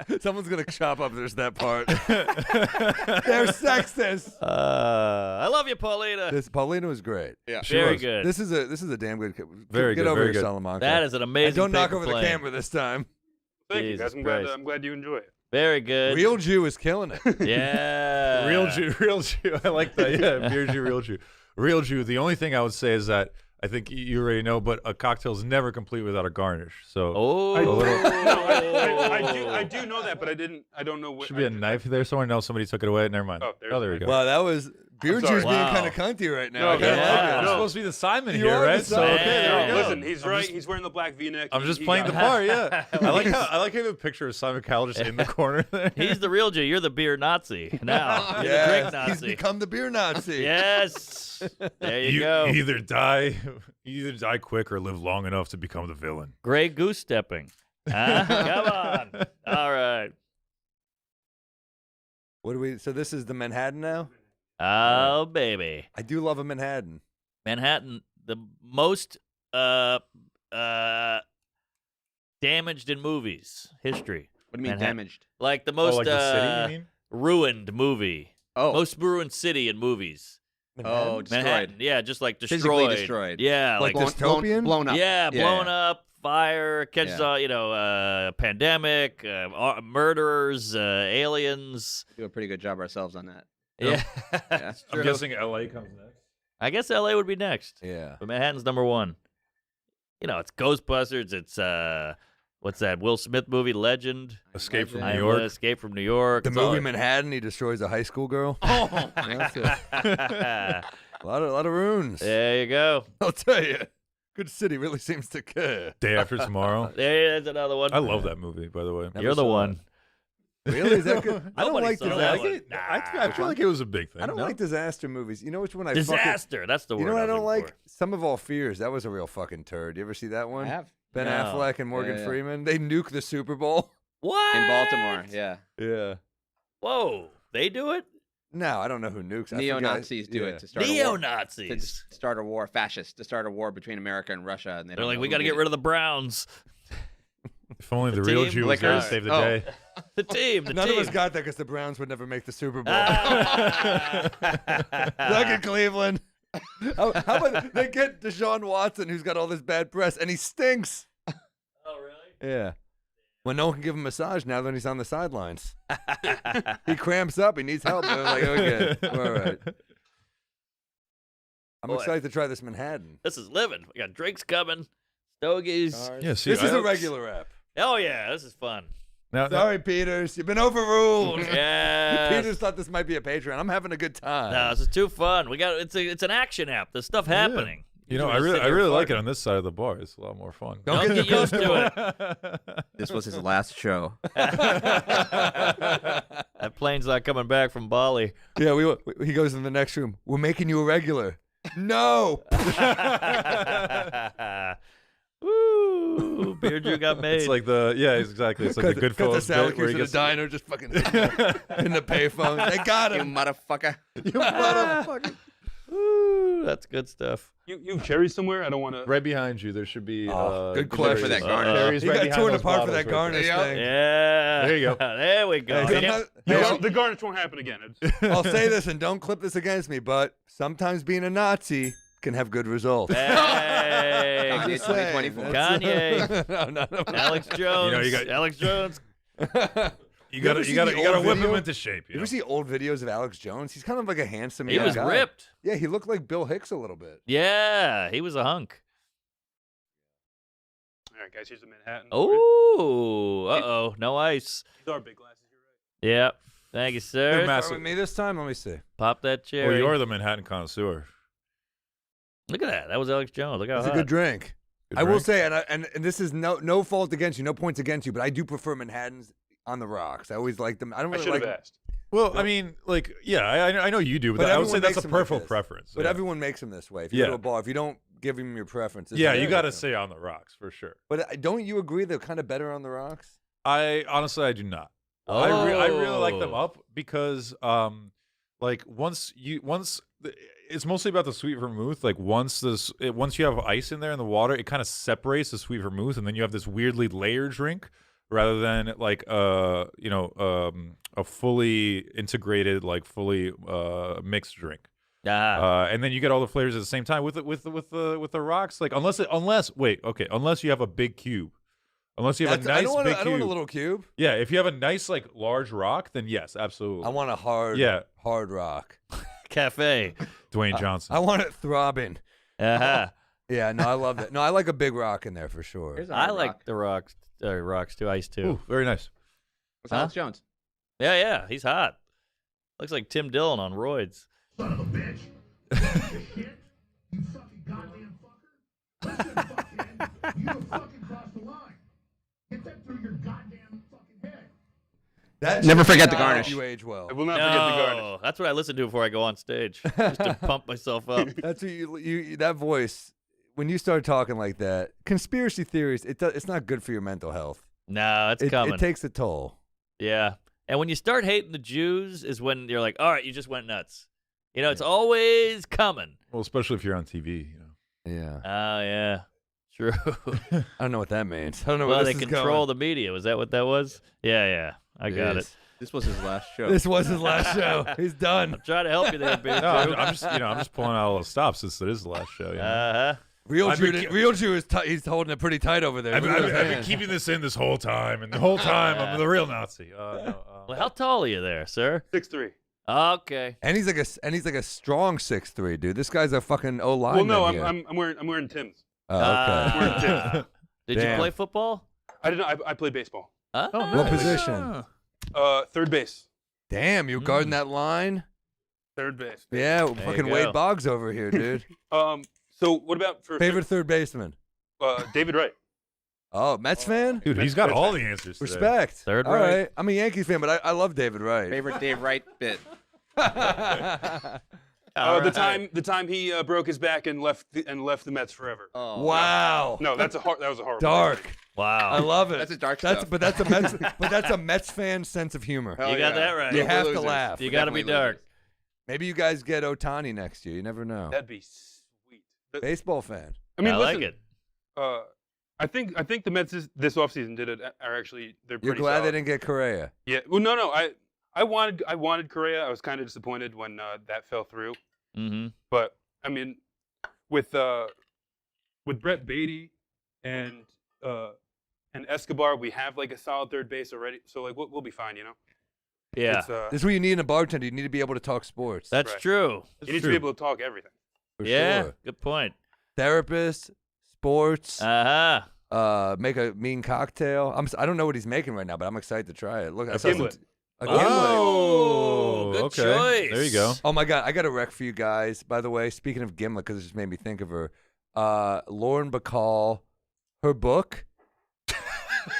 bit. Someone's going to chop up that part. They're sexist. I love you, Paulina. Paulina was great. Yeah. She Very was. good. This is a damn good. Very get good, over very here, good. Salamanca. That is an And amazing. don't knock paper over the plane. camera this time. Thank you Jesus guys. Christ. I'm glad you enjoy it. Very good. Real Jew is killing it. Yeah. Real Jew. I like that. Yeah, Beer Joo, Real Jew. Real Jew. The only thing I would say is that I think you already know, but a cocktail's never complete without a garnish. So Oh. I do know that, but I don't know what. should be a knife there somewhere. No, somebody took it away. Never mind. Oh, there's there we a go. knife. Wow, that was Beer sorry. Joo's being Wow. kind of cunty right now. No, I kinda yeah. like it. I'm No. supposed to be the Simon You here, are the right? So Simon. okay, there Yeah. we go. Listen, he's I'm right. just- He's wearing the black V-neck. I'm He- just he playing got the it. part, yeah. I like how you have a picture of Simon Cowell just in the corner there. He's the real Jew. You're the beer Nazi. Now, you're the Yes, drink he's Nazi. become the beer Nazi. Yes. There you go. either die quick or live long enough to become the villain. Gray goose stepping. Huh? Come on. All right. What do we? So this is the Manhattan now. Oh, baby. I do love a Manhattan. Manhattan, the most damaged in movies history. What do you mean Manhattan. damaged? Like the most like the city, you mean? ruined movie. Oh, Most ruined city in movies. oh, destroyed. Manhattan. Yeah, just like destroyed. Physically destroyed. Yeah, Like like dystopian? blown up. yeah, blown up, fire, catches Yeah. pandemic, murderers, aliens. Do a pretty good job ourselves on that. Yeah. Yeah. I'm guessing LA comes next. I guess LA would be next. Yeah. But Manhattan's number one. You know, it's Ghostbusters. It's what's that Will Smith movie, Legend? Escape from I New Am York. Escape from New York. The It's all- movie Manhattan. He destroys a high school girl. Oh, That's it. A lot of runes. there you go. I'll tell you. Good city really seems to care. Day After Tomorrow. There's another one. I love that movie, by the way. Never You're the saw one. Really? Is that good? I don't Nobody like saw You don't that disaster. like one. it? I feel like it was a big thing. I don't no? like disaster movies. You know which one I fucking... Disaster. That's the word. You know what I was don't looking like? for. Some of All Fears. That was a real fucking turd. You ever see that I one? have Ben No. Affleck and Morgan Yeah. Freeman. They nuke the Super Bowl. What? in Baltimore. Yeah, Yeah. Whoa. They do it? No, I don't know who nukes. I neo forgot- Nazis do yeah. it to start a war. Neo-Nazis. To start a war, fascists to start a war between America and Russia, and they They're don't like, know we who got to did get it. rid of the Browns. If only the The real team, Jew was there to liquors. save the Oh. day. The team. The None team. of us got that because the Browns would never make the Super Bowl. Ah. Look at Cleveland. How about they get Deshaun Watson, who's got all this bad press, and he stinks. Oh, really? Yeah. When no one can give him a massage now that he's on the sidelines. He cramps up. He needs help. They're like, okay, all right. I'm Boy. excited to try this Manhattan. This is living. We got drinks coming, stogies. Yeah, see, This is I- a regular app. Oh, yeah. This is fun. Now, Sorry, Peters. You've been overruled. Yeah. Peters thought this might be a Patreon. I'm having a good time. No, this is too fun. It's an action app. There's stuff happening. you know, can I just sit really, I here really like it farting. on this side of the bar. It's a lot more fun. Don't Don't get get used to it. This was his last show. That plane's not coming back from Bali. Yeah, he goes in the next room. We're making you a regular. No. Woo! Beer Joo got made. It's like exactly. It's like the Cut Goodfellas the salad bit where he in the gets diner, just fucking in the payphone. They got You him. motherfucker. You motherfucker. Woo, that's good stuff. You have cherries somewhere? I don't want to. right behind you. There should be. Oh, good cherries. question. For that garnish. Cherries He right got behind torn those apart for bottles that right garnish there. thing. Yeah. There you go. There we go. Hey, Yep. The garnish won't happen again. I'll say this and don't clip this against me, but sometimes being a Nazi can have good results. Hey. Kanye Just saying. 2024. Kanye. No. Alex Jones. You know, you got- Alex Jones. You gotta see the old whip him video? into shape. You ever see old videos of Alex Jones? He's kind of like a handsome He young was guy. ripped. Yeah, he looked like Bill Hicks a little bit. Yeah, he was a hunk. All right, guys, here's the Manhattan. Oh, uh-oh. No ice. These are big glasses. Yep. You're Thank you, They're sir. massive. Start with me this time? Let me see. Pop that Well, cherry. you're the Manhattan connoisseur. Look at that. That was Alex Jones. Look how It's a hot. good drink. Good I will drink. say, and this is no fault against you, no points against you, but I do prefer Manhattans on the rocks. I always like them. I don't right. I really should like have them, asked. Well, I mean, like, yeah, I know you do, but But I would say everyone that's makes a them like personal this. preference. but yeah. everyone makes them this way. If you go to Yeah. a bar, if you don't give them your preference, it's Yeah, very you got to different. say on the rocks for sure. But don't you agree they're kind of better on the rocks? I honestly, I do not. I really like them Oh. up because, like it's mostly about the sweet vermouth. Like once you have ice in there in the water, it kind of separates the sweet vermouth, and then you have this weirdly layered drink rather than like a fully integrated, like fully mixed drink. Ah. And then you get all the flavors at the same time with the rocks. Like unless you have a big cube. Unless you have a I nice don't want big I don't want a cube. little cube. Yeah, if you have a nice like large rock, then yes, absolutely. I want a hard rock. Cafe. Dwayne Johnson. I want it throbbing. Uh-huh. Yeah, no, I love that. No, I like a big rock in there for sure. Here's a I hard like rock. the rocks too. Ice too. Ooh, very nice. What's Alex Jones? Yeah, he's hot. Looks like Tim Dillon on roids. Son of a bitch. You shit. You fucking goddamn fucker. Listen, fuckhead. You have fucking crossed the line. Get that through your goddamn fucking head. That Never shit forget does the not garnish. help You age well. I will not forget the garnish. No, that's what I listen to before I go on stage, just to pump myself up. That's what you that voice. When you start talking like that, conspiracy theories. It's not good for your mental health. No, it's coming. It takes a toll. Yeah. And when you start hating the Jews is when you're like, all right, you just went nuts. You know, it's always coming. Well, especially if you're on TV. You know. Yeah. Oh, yeah. True. I don't know what that means. I don't know Well, where they this is control going. the media. Was that what that was? Yeah. I got it. is. This was his last show. This was his last show. He's done. I'm trying to help you there, Beer No, Joo. I'm just pulling out all the stops since it is the last show. You know? Uh-huh. Real I've been Jew is he's holding it pretty tight over there. I've Look at his been hand. keeping this in this whole time, and the whole time I'm the real Nazi. Well, how tall are you there, sir? 6'3". Okay. And he's like a strong 6'3", dude. This guy's a fucking O Well, lineman. no, here. I'm wearing Tim's. Oh, okay. Did you Damn. play football? I didn't. I played baseball. Oh, What position? Third base. Damn, you're guarding that line. Third base. Yeah, you fucking go. Wade Boggs over here, dude. So what about for Favorite third baseman? David Wright? Oh, Mets fan. Dude, he's got all the answers. Today. Respect. Third All right. right. I'm a Yankees fan, but I love David Wright. Favorite Dave Wright bit. The time he broke his back and left the Mets forever. Oh, Wow. No, that was a horrible. Dark. Wow. I love it. That's a dark That's stuff. but that's a Mets but that's a Mets fan sense of humor. Hell You got yeah. that right. You We're have to losers. laugh. You got to be Definitely dark. losers. Maybe you guys get Otani next year. You never know. That'd be sweet. Baseball fan. I mean, I listen, like it. I think the Mets this offseason are actually they're You're pretty glad they solid. didn't get Correa. Yeah. Well, no. I wanted Correa. I was kind of disappointed when that fell through. Mm-hmm. But I mean, with Brett Beatty and Escobar, we have like a solid third base already. So like we'll be fine, you know. Yeah. It's, This is what you need in a bartender. You need to be able to talk sports. That's right. true. you need to be able to talk everything. For Yeah. sure. Good point. Therapist, sports, Uh-huh. make a mean cocktail. I don't know what he's making right now, but I'm excited to try it. Look, I A saw some gimlet. a gimlet. Oh, good okay. choice. There you go. Oh my God, I got a rec for you guys. By the way, speaking of Gimlet, because it just made me think of her. Lauren Bacall, her book.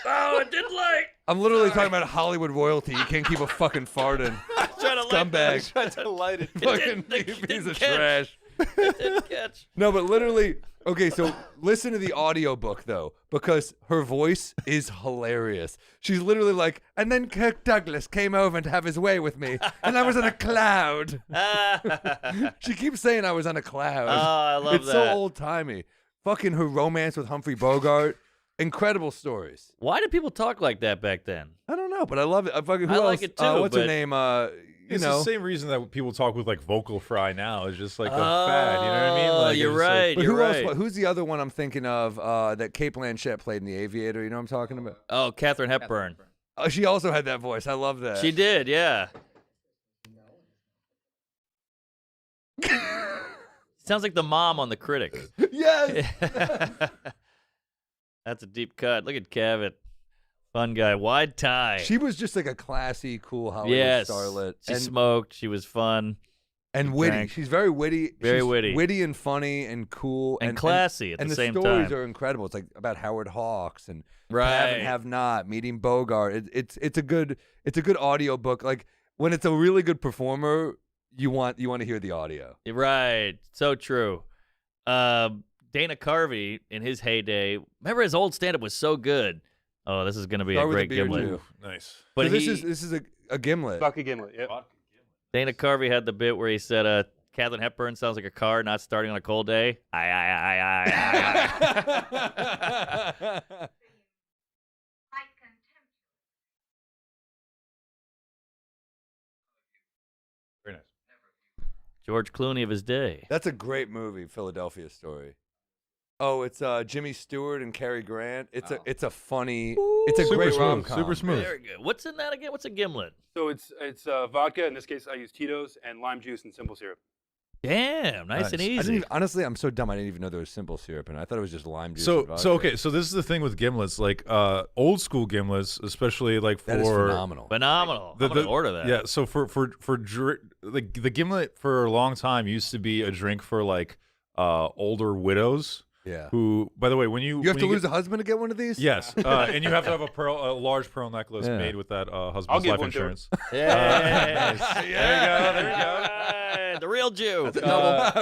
Oh, it didn't like. I'm literally talking about Hollywood royalty. You can't keep a fucking fart in. Trying to light that. Scumbag. Tried to light it. Fucking didn't piece of catch. trash. It didn't catch. No, but literally, okay, so listen to the audiobook though, because her voice is hilarious. She's literally like, and then Kirk Douglas came over to have his way with me, and I was on a cloud. Oh, She keeps saying I was on a cloud. I love it's that. so old timey. Fucking her romance with Humphrey Bogart. Incredible stories. Why did people talk like that back then? I don't know, but I love it. Fucking, who I else? like it too, What's her but- name? You It's know. the same reason that people talk with like vocal fry now. It's just like a fad. You know what I mean? Oh, Like, you're it's just, like- right. But You're who right. else? Who's the other one I'm thinking of that Kate Blanchett played in The Aviator? You know what I'm talking about? Oh, Katharine Hepburn. Oh, she also had that voice. I love that. She did, yeah. Sounds like the mom on The Critic. Yes. That's a deep cut. Look at Cavett. Fun guy. Wide tie. She was just like a classy, cool Hollywood yes. starlet. She and, smoked. She was fun. and witty. drank. She's very witty. Very She's witty. Witty and funny and cool. And classy at and the same stories time. are incredible. It's like about Howard Hawks and Right. Have and Have Not, meeting Bogart. It's a good audio book. Like when it's a really good performer, you want to hear the audio. Right. So true. Dana Carvey in his heyday. Remember his old stand-up was so good. Oh, this is going to be Start a with the great Beer gimlet. Joo. Nice. But So this he, is a gimlet. Vodka Gimlet. Yep. Dana Carvey had the bit where he said, Katharine Hepburn sounds like a car not starting on a cold day. Aye. Very nice. George Clooney of his day. That's a great movie, Philadelphia Story. Oh, it's Jimmy Stewart and Cary Grant. It's a funny. It's a Super great smooth. rom-com. Super smooth. Very good. What's in that again? What's a gimlet? So it's vodka. In this case, I use Tito's and lime juice and simple syrup. Damn, nice and I didn't easy. even, honestly, I'm so dumb. I didn't even know there was simple syrup, and I thought it was just lime juice. So and vodka. so okay, so this is the thing with gimlets, like old school gimlets, especially like for That is phenomenal. Phenomenal. I'm gonna order that. Yeah, so the gimlet for a long time used to be a drink for like older widows Yeah. who, by the way, when You have to lose a husband to get one of these? yes, and you have to have a large pearl necklace Yeah. made with that I'll husband's give life one to her. insurance. Yes. There you go. There you go. Hey, the real Jew.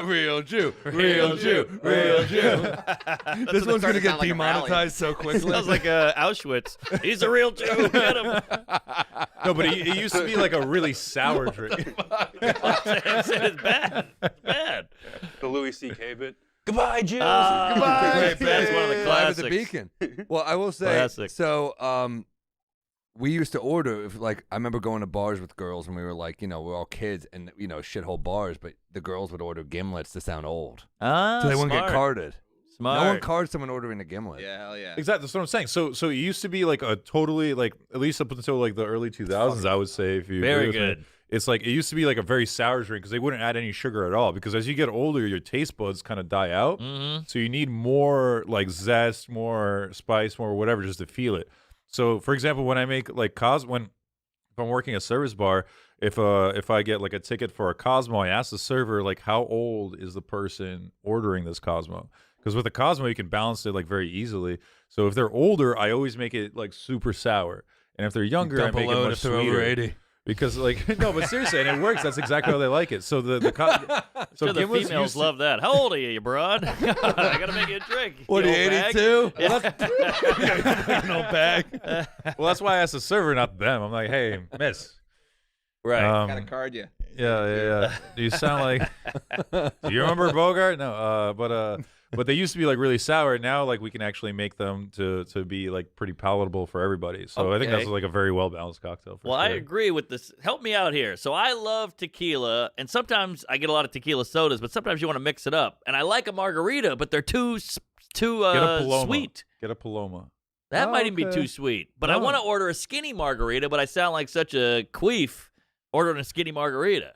Real Jew. Real Jew. Real Jew. This one's going to starting to get sound like a rally. demonetized so quickly. Sounds like Auschwitz. He's a real Jew. Get him. No, but it used to be like a really sour drink. It's bad. It's bad. The Louis C.K. bit. Goodbye, Jews. Goodbye. That's one of the Live at the classics. Beacon. Well, I will say, Classic. so we used to order, I remember going to bars with girls when we were like, we're all kids and, shithole bars, but the girls would order gimlets to sound old. Ah, So they wouldn't get smart. carded. Smart. No one cards someone ordering a gimlet. Yeah, hell yeah. Exactly, that's what I'm saying. So it used to be like a totally like at least up until like the early 2000s, I would say. If you Very agree with me. good. It's like it used to be like a very sour drink because they wouldn't add any sugar at all. Because as you get older, your taste buds kind of die out. Mm-hmm. So you need more like more spice, more whatever, just to feel it. So for example, when I make like if I'm working a service bar, if I get like a ticket for a Cosmo, I ask the server like how old is the person ordering this Cosmo? Because with a Cosmo you can balance it like very easily. So if they're older, I always make it like super sour, and if they're younger, I make it much if they're over sweeter. 80. Because like no, but seriously, and it works. That's exactly how they like it. So so Sure, the gimlets females used to- love that. How old are you, you broad? I gotta make you a drink. What, you are you old bag. 82? No bag. Well, that's why I asked the server, not them. I'm like, hey, miss. Right. Gotta card you. Yeah. Do you sound like? Do you remember Bogart? No. But they used to be like really sour. Now, like we can actually make them to be like pretty palatable for everybody. So I think that's Okay. like a very well balanced cocktail. For Well, I sure. agree with this. Help me out here. So I love tequila, and sometimes I get a lot of tequila sodas, but sometimes you want to mix it up. And I like a margarita, but they're too Get a Paloma. sweet. Get a Paloma. That Oh, might even be okay. too sweet. But I Oh. want to order a skinny margarita, but I sound like such a queef ordering a skinny margarita.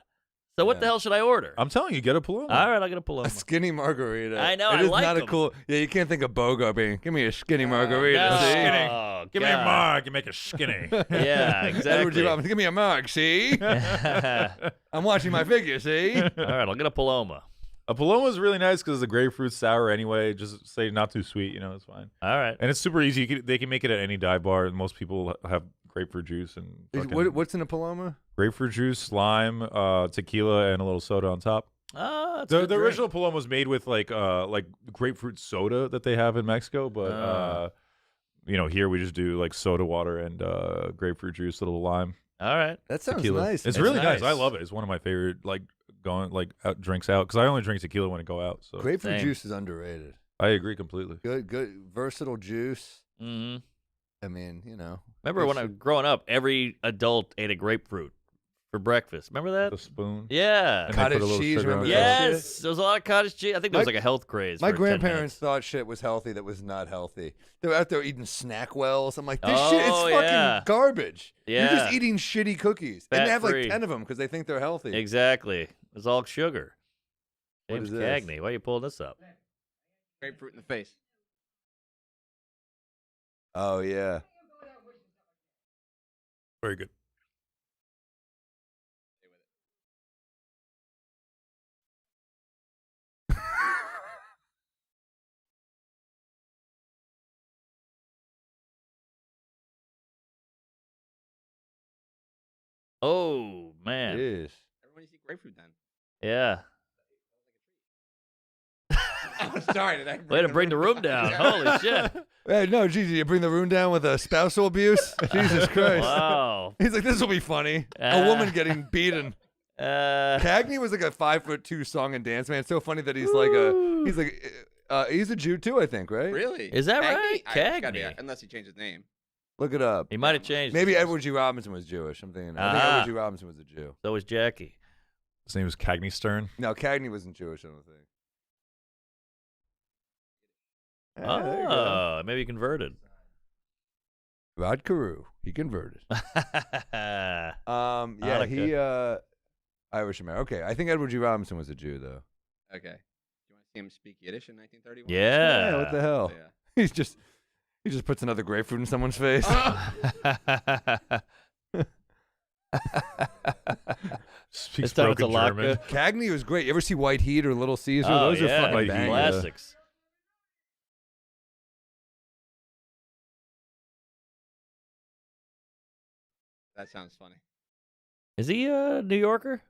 So what the hell should I order? I'm telling you, get a Paloma. All right, I'll get a Paloma. A skinny margarita. I know, It I is like not a 'em. cool. Yeah, you can't think of Bogart being. Give me a skinny margarita. no. See? Skinny. Oh, Give me a God. marg. You make it skinny. Yeah, Edward G. exactly. Robinson, give me a mark. See? I'm watching my figure. See? All right, I'll get a Paloma. A Paloma is really nice because the grapefruit's sour anyway. Just say not too sweet. It's fine. All right. And it's super easy. They can make it at any dive bar. And most people have grapefruit juice and fucking What's in a Paloma? grapefruit juice, lime, tequila, and a little soda on top. Oh, that's a The good drink. original Paloma was made with like grapefruit soda that they have in Mexico, but here we just do like soda water and grapefruit juice, a little lime, All right. That sounds tequila. nice. It's man. really nice. I nice. love it. It's one of my favorite drinks out because I only drink tequila when I go out. So Grapefruit Same. juice is underrated. I agree completely. Good, versatile juice. Mm-hmm. I mean, Remember when I was growing up, every adult ate a grapefruit for breakfast. Remember The that? spoon. Yeah. And they put a Cottage little cheese, sugar on remember top. that? Yes. There was a lot of cottage cheese. I think there was My- like a health craze. my for 10 grandparents minutes. thought shit was healthy that was not healthy. They were out there eating snack wells. I'm like, this shit is Oh, fucking yeah. garbage. You're Yeah. just eating shitty cookies. And they have like Fat-free. 10 of them because they think they're healthy. Exactly. It was all sugar. What James is this? Cagney. Why are you pulling this up? Grapefruit in the face. Oh, yeah. Very good. Oh, man. Yes. Everybody see grapefruit then. Yeah. Oh, sorry. Did I Way to bring the room down. Holy shit. Hey, no, geez, you bring the room down with spousal abuse? Jesus Christ. Wow. He's like, this will be funny. A woman getting beaten. Cagney was like a 5'2" song and dance man. It's so funny that he's a Jew too, I think, right? Really? Is that right? It's gotta be, Cagney. unless he changed his name. Look it up. He might have changed. Maybe it. Edward G. Robinson was Jewish. I think Edward G. Robinson was a Jew. So was Jackie. His name was Cagney Stern. No, Cagney wasn't Jewish, I don't think. Yeah, there you go. Oh, maybe he converted. Rod Carew. He converted. Yeah, Hanukkah. he Irish American. Okay, I think Edward G. Robinson was a Jew, though. Okay. Do you want to see him speak Yiddish in 1931? Yeah. What the hell? Yeah. He just puts another grapefruit in someone's face. Speaks It's time broken to lock German. Cagney was great. You ever see White Heat or Little Caesar? Oh, Those yeah. are fucking White Heat. bangers. Classics. That sounds funny. Is he a New Yorker?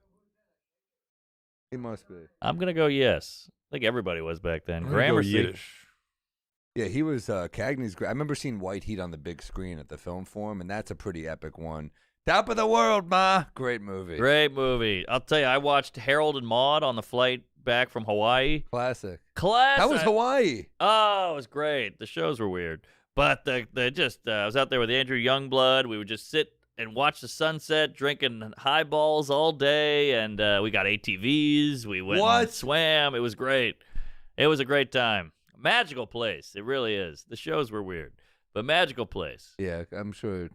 He must be. I'm gonna go yes. I think everybody was back then. I'm gonna go Gramercy. Yiddish. Yeah, he was Cagney's great. I remember seeing White Heat on the big screen at the film forum, and that's a pretty epic one. Top of the world, ma. Great movie. Great movie. I'll tell you, I watched Harold and Maude on the flight back from Hawaii. Classic. Classic. How was Hawaii? Oh, it was great. The shows were weird, but I was out there with Andrew Youngblood. We would just sit and watch the sunset, drinking highballs all day, and we got ATVs. We went and swam. It was great. It was a great time. Magical place. It really is. The shows were weird, but magical place. Yeah, I'm sure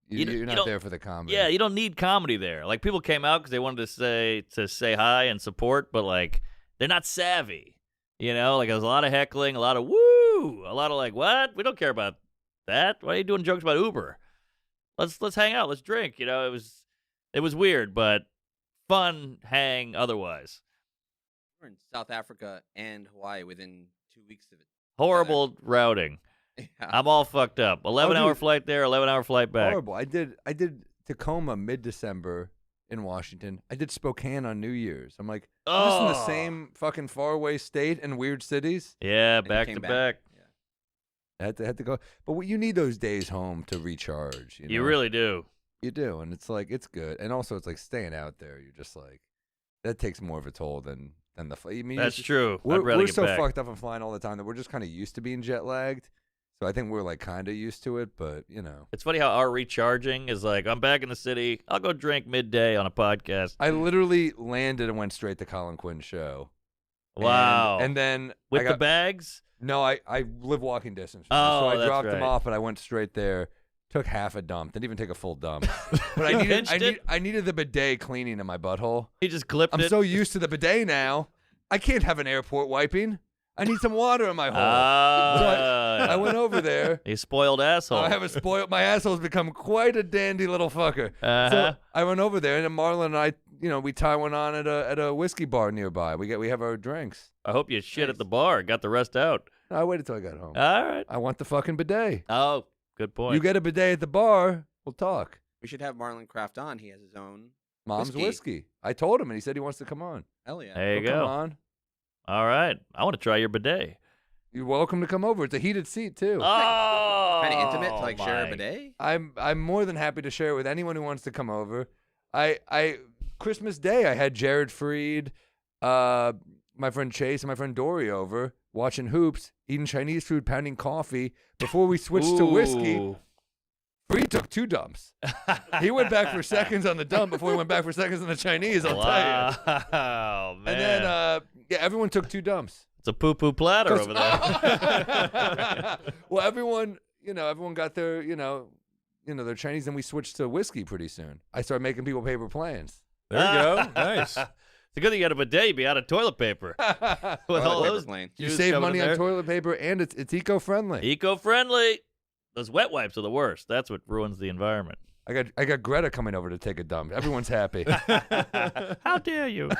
You you're not don't- there for the comedy. Yeah, you don't need comedy there. Like people came out because they wanted to say hi and support, but like they're not savvy. You know, like there was a lot of heckling, a lot of woo, a lot of like what? We don't care about that. Why are you doing jokes about Uber? Let's hang out. Let's drink. You know, it was weird, but fun hang otherwise. We're in South Africa and Hawaii within 2 weeks of it. Horrible routing. Yeah. I'm all fucked up. 11-hour dude. flight there, 11-hour flight back. Horrible. I did Tacoma mid-December in Washington. I did Spokane on New Year's. I'm like, I'm just in the Oh. same fucking faraway state and weird cities. Yeah, And you back came to back. back. Yeah. I had to go. But you need those days home to recharge. You You know? really do. You do, and it's like it's good. And also, it's like staying out there. You're just like that takes more of a toll than the flight. I mean, That's true. We're, I'd rather we're get so back. fucked up and flying all the time that we're just kind of used to being jet lagged. So I think we're like kind of used to it, but you know. It's funny how our recharging is like, I'm back in the city. I'll go drink midday on a podcast. I literally landed and went straight to Colin Quinn's show. Wow. And then With I the got, bags? no, I live walking distance. from Oh, so I that's dropped him right. off, and I went straight there. Took half a dump. Didn't even take a full dump. But You pinched it? I needed the bidet cleaning in my butthole. He just clipped I'm it. so used to the bidet now. I can't have an airport wiping. I need some water in my hole. I went over there. You spoiled asshole. I have a spoiled. My asshole's become quite a dandy little fucker. Uh-huh. So I went over there, and then Marlon and I, we tie one on at a whiskey bar nearby. We have our drinks. I hope you shit at the bar. Got the rest out. No, I waited till I got home. All right. I want the fucking bidet. Oh, good point. You get a bidet at the bar, we'll talk. We should have Marlon Kraft on. He has his own. Mom's Whiskey. whiskey. I told him, and he said he wants to come on. Hell yeah. There you Well, go. Come on. All right. I want to try your bidet. You're welcome to come over. It's a heated seat too. Oh, Kind of intimate to like share a my. bidet. I'm more than happy to share it with anyone who wants to come over. I Christmas Day I had Jared Freed, my friend Chase, and my friend Dory over watching hoops, eating Chinese food, pounding coffee. Before we switched to whiskey, Ooh. Freed took 2 dumps. He went back for seconds on the dump before he went back for seconds on the Chinese. I'll tell Wow, you. man. And then everyone took 2 dumps. it's a poo-poo platter 'Cause- over there. Well, everyone got their, their Chinese, and we switched to whiskey pretty soon. I started making people paper plans. There you go. Nice. It's good that you got a bidet. You'd be out of toilet paper. With all Toilet those paper plane. You Jews save coming money in on there. toilet paper, and it's eco-friendly. Eco-friendly. Those wet wipes are the worst. That's what ruins the environment. I got Greta coming over to take a dump. Everyone's happy. How dare you?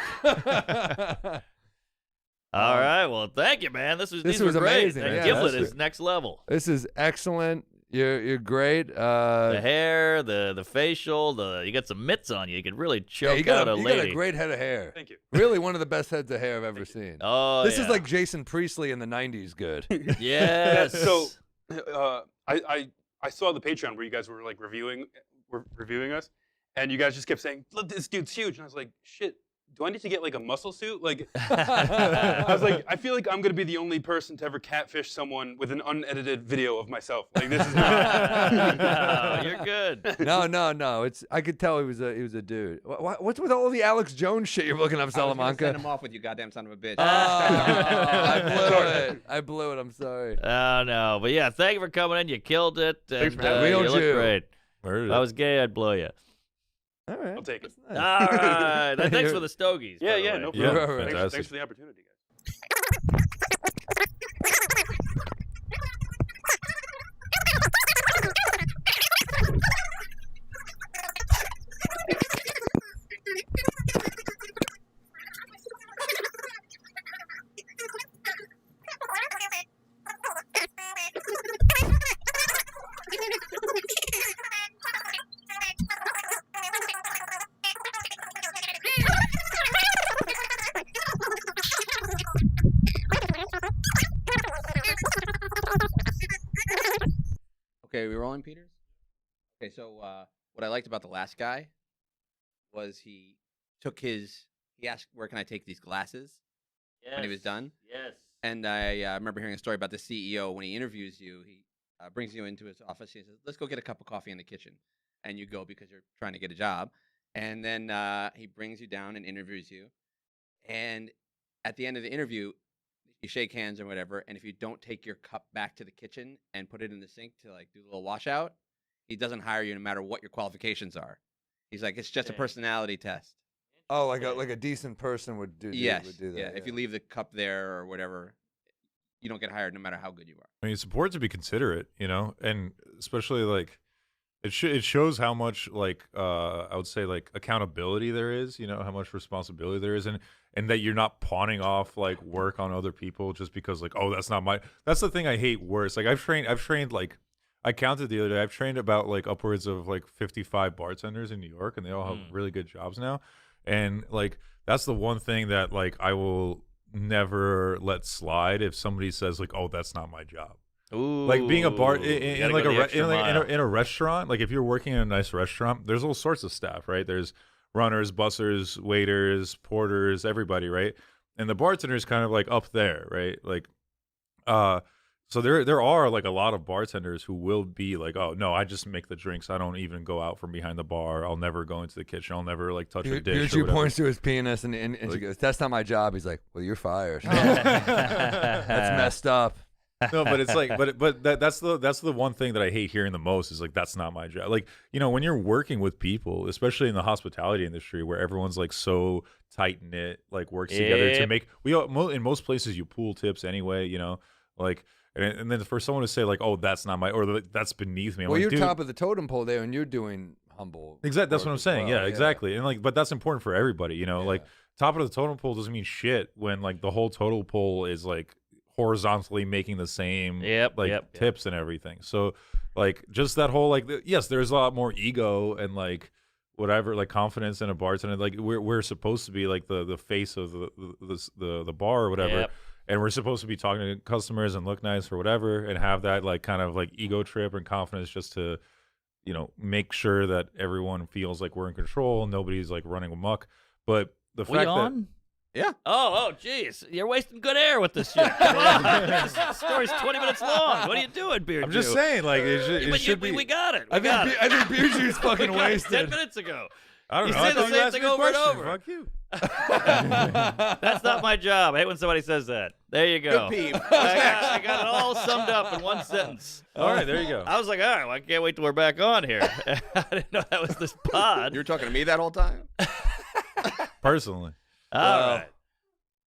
All right. Well, thank you, man. This These was were great. amazing. That Yeah, giblet that's is next level. This is excellent. You're great. The hair, the facial, you got some mitts on you. You could really choke yeah, you got out a you lady. got a great head of hair. Thank you. Really, one of the best heads of hair I've ever seen. Oh, This yeah. is like Jason Priestley in the '90s. Good. yes. So, I saw the Patreon where you guys were like reviewing us, and you guys just kept saying, "Look, this dude's huge," and I was like, "Shit, do I need to get like a muscle suit?" Like, I was like, I feel like I'm gonna be the only person to ever catfish someone with an unedited video of myself. Like, this is not. no, you're good. No. I could tell he was a dude. What's with all the Alex Jones shit you're looking up, I was gonna Salamanca? send him off with you, goddamn son of a bitch. I blew it. I'm sorry. Oh, no. But yeah, thank you for coming in. You killed it. Thanks And, for having me. you Real look Jew. great. Where If is I it? was gay, I'd blow you. All right. I'll take it. That's All nice. right. Thanks for the stogies. Yeah, by the yeah, way. no Yeah, problem. right, Thanks, fantastic. for the opportunity, guys. Okay, we rolling, Peters? Okay, so what I liked about the last guy was he asked, where can I take these glasses? When he was done? Yes. And I remember hearing a story about the CEO. When he interviews you, he brings you into his office. He says, let's go get a cup of coffee in the kitchen. And you go because you're trying to get a job. And then he brings you down and interviews you. And at the end of the interview, you shake hands or whatever. And if you don't take your cup back to the kitchen and put it in the sink to like do a little washout, he doesn't hire you no matter what your qualifications are. He's like, it's just a Dang. personality test. Oh, like a decent person would do. Yes. Would do that. Yeah. If you leave the cup there or whatever, you don't get hired no matter how good you are. I mean, it's important to be considerate, you know, and especially like it shows how much like I would say like accountability there is, you know, how much responsibility there is, and that you're not pawning off like work on other people just because like, oh, that's the thing I hate worse. Like I've trained like I counted the other day, I've trained about like upwards of like 55 bartenders in New York, and they all have really good jobs now, and like that's the one thing that like I will never let slide if somebody says like, oh, that's not my job. Ooh. Like being a bar Gotta in go like the extra mile. in a restaurant, like if you're working in a nice restaurant, there's all sorts of staff, right? There's runners, bussers, waiters, porters, everybody, right? And the bartender is kind of like up there, right? Like so there are like a lot of bartenders who will be like, oh no, I just make the drinks. I don't even go out from behind the bar. I'll never go into the kitchen. I'll never like touch a dish. Beer or Joo whatever. points to his penis and she Like- goes, "That's not my job." He's like, "Well, you're fired." That's messed up. No, but it's like, but that's the one thing that I hate hearing the most is like, that's not my job. Like, you know, when you're working with people, especially in the hospitality industry where everyone's like so tight knit, like works together to Yep. make, in most places you pool tips anyway, you know, like, and then for someone to say like, oh, that's not my, or like, that's beneath me. I'm Well, like, you're dude, top of the totem pole there, and you're doing humble. exactly. That's work what I'm as saying. well, Yeah, exactly. And like, but that's important for everybody, you know, Yeah. like top of the totem pole doesn't mean shit when like the whole totem pole is like horizontally making the same Yep. tips and everything. So like just that whole like yes, there's a lot more ego and like whatever, like confidence in a bartender. Like we're supposed to be like the face of the bar or whatever. Yep. And we're supposed to be talking to customers and look nice or whatever and have that like kind of like ego trip and confidence just to, you know, make sure that everyone feels like we're in control, nobody's like running amok. But the We fact on? Yeah. Oh, jeez. You're wasting good air with this shit. Come on. This story's 20 minutes long. What are you doing, Beer I'm just Joo? saying, like it should be. We got it. We I got think it. I think Beer Joo's fucking We got it 10 wasted. minutes ago. I don't You know. say I the thought you same asked thing me a over and question. over. Fuck you. That's not my job. I hate when somebody says that. There you go. Good peep. I got it all summed up in one sentence. All right, there you go. I was like, all right, well, I can't wait till we're back on here. I didn't know that was this pod. You were talking to me that whole time? Personally, All Wow. right.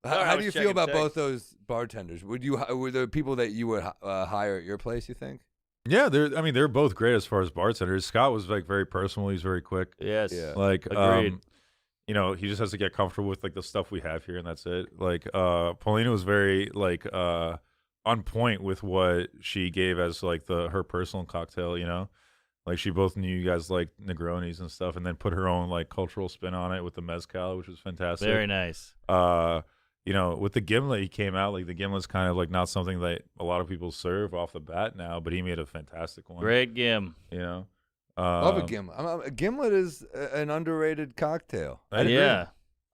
How, Sorry, I how was do you feel checking about text. both those bartenders? Were there people that you would hire at your place? You think? yeah. They're both great as far as bartenders. Scott was like very personal. He's very quick. Yes. Yeah. Like, Agreed. you know, he just has to get comfortable with like the stuff we have here, and that's it. Like, Paulina was very like on point with what she gave as like her personal cocktail. You know, like she both knew you guys like Negronis and stuff, and then put her own like cultural spin on it with the mezcal, which was fantastic. Very nice. You know, with the gimlet, he came out like the gimlet's kind of like not something that a lot of people serve off the bat now, but he made a fantastic one. Great gim. You know, Love a gimlet. A gimlet is an underrated cocktail. I agree. Yeah.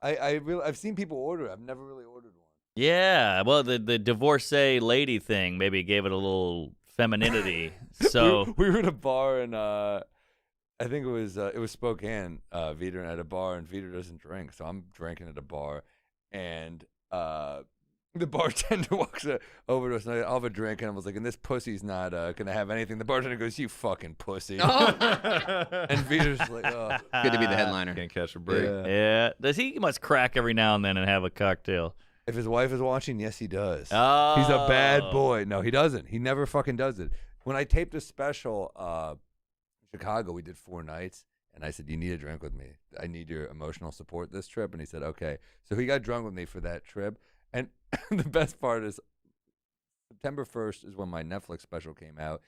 I've seen people order it. I've never really ordered one. Yeah. Well, the divorcee lady thing maybe gave it a little femininity. So we were at a bar and I think it was Spokane. Vita and I at a bar, and Vita doesn't drink, so I'm drinking at a bar, and The bartender walks over to us, and I'll have a drink, and I was like, and this pussy's not going to have anything. The bartender goes, you fucking pussy. And Vito's like, oh. Good to be the headliner. Can't catch a break. Yeah. Does he must crack every now and then and have a cocktail? If his wife is watching, yes, he does. Oh. He's a bad boy. No, he doesn't. He never fucking does it. When I taped a special in Chicago, we did 4 nighs, and I said, you need a drink with me. I need your emotional support this trip. And he said, okay. So he got drunk with me for that trip. And the best part is September 1st is when my Netflix special came out,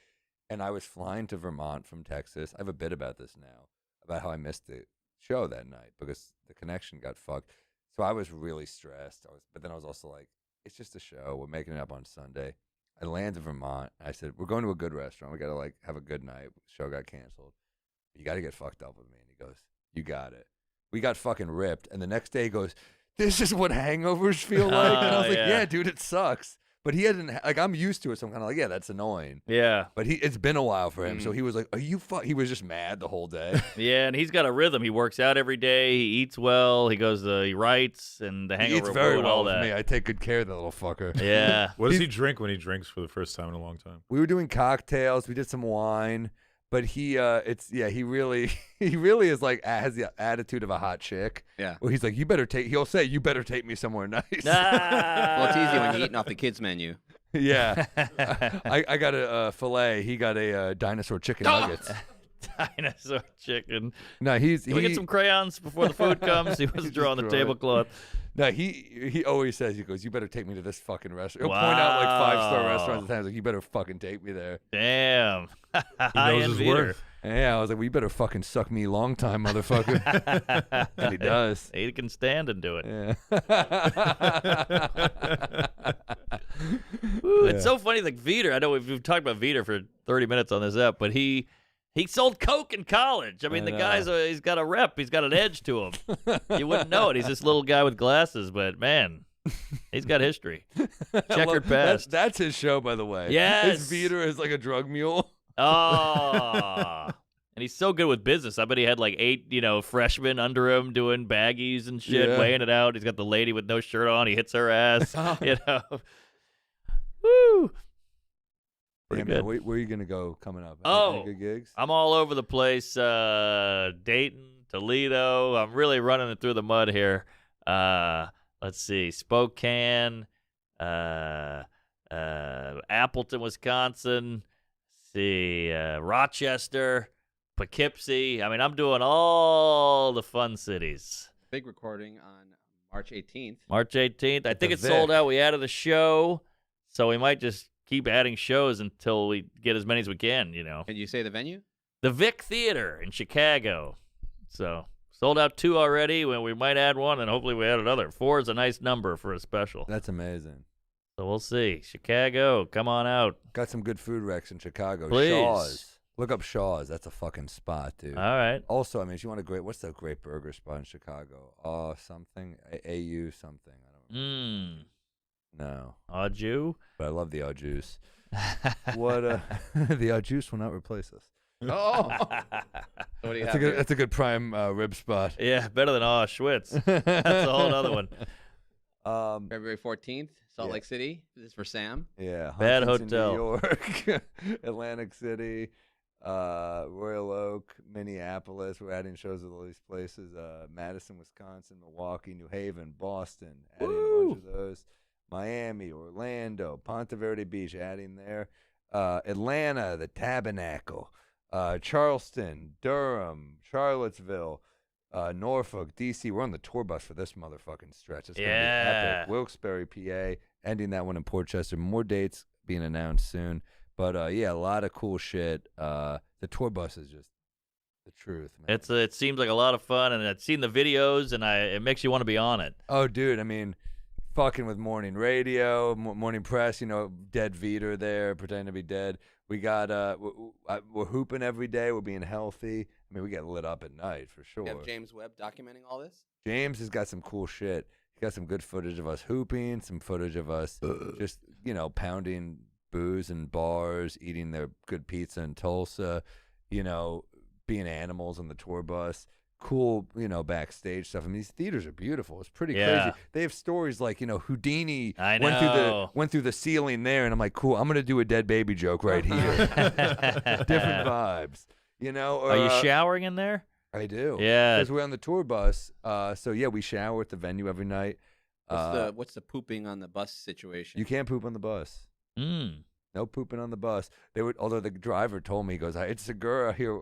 and I was flying to Vermont from Texas. I have a bit about this now, about how I missed the show that night because the connection got fucked. So I was really stressed. But then I was also like, it's just a show. We're making it up on Sunday. I landed in Vermont. I said, we're going to a good restaurant. We got to like have a good night. The show got canceled. You got to get fucked up with me. And he goes, you got it. We got fucking ripped. And the next day he goes, this is what hangovers feel like. And I was like, yeah, dude, it sucks. But he hadn't, like, I'm used to it. So I'm kind of like, yeah, that's annoying. Yeah. But it's been a while for him. So he was like, are you he was just mad the whole day. Yeah, and he's got a rhythm. He works out every day. He eats well. He goes he writes, and the He hangover eats very and well all with that. me. I take good care of that little fucker. Yeah. What does he drink when he drinks for the first time in a long time? We were doing cocktails. We did some wine. But he really is like has the attitude of a hot chick. Yeah. Where he's like, he'll say, you better take me somewhere nice. Well, it's easy when you're eating off the kids' menu. Yeah. I got a filet. He got a dinosaur chicken nuggets. Dinosaur chicken. No, Can we get some crayons before the food comes? He was He's drawing the drawing it. tablecloth. No, he always says, he goes, you better take me to this fucking restaurant. He'll point out like 5-star restaurants at times, like, you better fucking take me there. Damn. He knows his worth. Yeah, I was like, well, you better fucking suck me long time, motherfucker. And he does. He can stand and do it. Yeah. Ooh, it's so funny, like Viter. I know we've talked about Viter for 30 minutes on this ep, but he sold coke in college. I mean, the guy's he's got a rep. He's got an edge to him. You wouldn't know it. He's this little guy with glasses, but man, he's got history. Checkered past. That's his show, by the way. Yes. His Viter is like a drug mule. Oh. And he's so good with business. I bet he had like 8, freshmen under him doing baggies and shit, Yeah. weighing it out. He's got the lady with no shirt on. He hits her ass. Woo. Pretty Damn, good. man, where are you gonna go coming up? Oh. Any good gigs? I'm all over the place. Dayton, Toledo. I'm really running it through the mud here. Let's see. Spokane, Appleton, Wisconsin. Rochester, Poughkeepsie. I mean, I'm doing all the fun cities. Big recording on March 18th. March 18th. I think it's Vic. sold out. We added a show, so we might just keep adding shows until we get as many as we can, Can you say the venue? The Vic Theater in Chicago. So, sold out 2 already. We might add 1, and hopefully we add another. 4 is a nice number for a special. That's amazing. So we'll see. Chicago, come on out. Got some good food wrecks in Chicago. Please. Shaw's. Look up Shaw's. That's a fucking spot, dude. All right. Also, I mean, if you want what's that great burger spot in Chicago? Something. AU something. I don't know. No. Jew? But I love the juice. What the juice will not replace us. Oh. So what do you have here? That's a good prime rib spot. Yeah, better than Auschwitz. That's a whole other one. February 14th, Salt Lake City. This is for Sam. Yeah. Bad Huntington, hotel. New York, Atlantic City, Royal Oak, Minneapolis. We're adding shows at all these places. Madison, Wisconsin, Milwaukee, New Haven, Boston. Adding a bunch of those. Miami, Orlando, Ponte Verde Beach. Adding there. Atlanta, the Tabernacle. Charleston, Durham, Charlottesville. Norfolk, D.C. We're on the tour bus for this motherfucking stretch. It's going to be epic. Wilkes-Barre, PA. Ending that one in Port Chester. More dates being announced soon. But, a lot of cool shit. The tour bus is just the truth, man. It seems like a lot of fun, and I've seen the videos, and it makes you want to be on it. Oh, dude, I mean, fucking with morning radio, morning press, dead Viter there, pretending to be dead. We got, we're hooping every day. We're being healthy. I mean, we get lit up at night for sure. You have James Webb documenting all this? James has got some cool shit. He got some good footage of us hooping, some footage of us just, pounding booze in bars, eating their good pizza in Tulsa, being animals on the tour bus. cool, backstage stuff. I mean, these theaters are beautiful. It's pretty Yeah. crazy. They have stories like, Houdini I went through the ceiling there, and I'm like, cool. I'm gonna do a dead baby joke right here. Different vibes, Or, Are you showering in there? I do. Yeah. Because we're on the tour bus. So yeah, we shower at the venue every night. What's the pooping on the bus situation? You can't poop on the bus. No pooping on the bus. Although the driver told me, he goes, it's a girl here,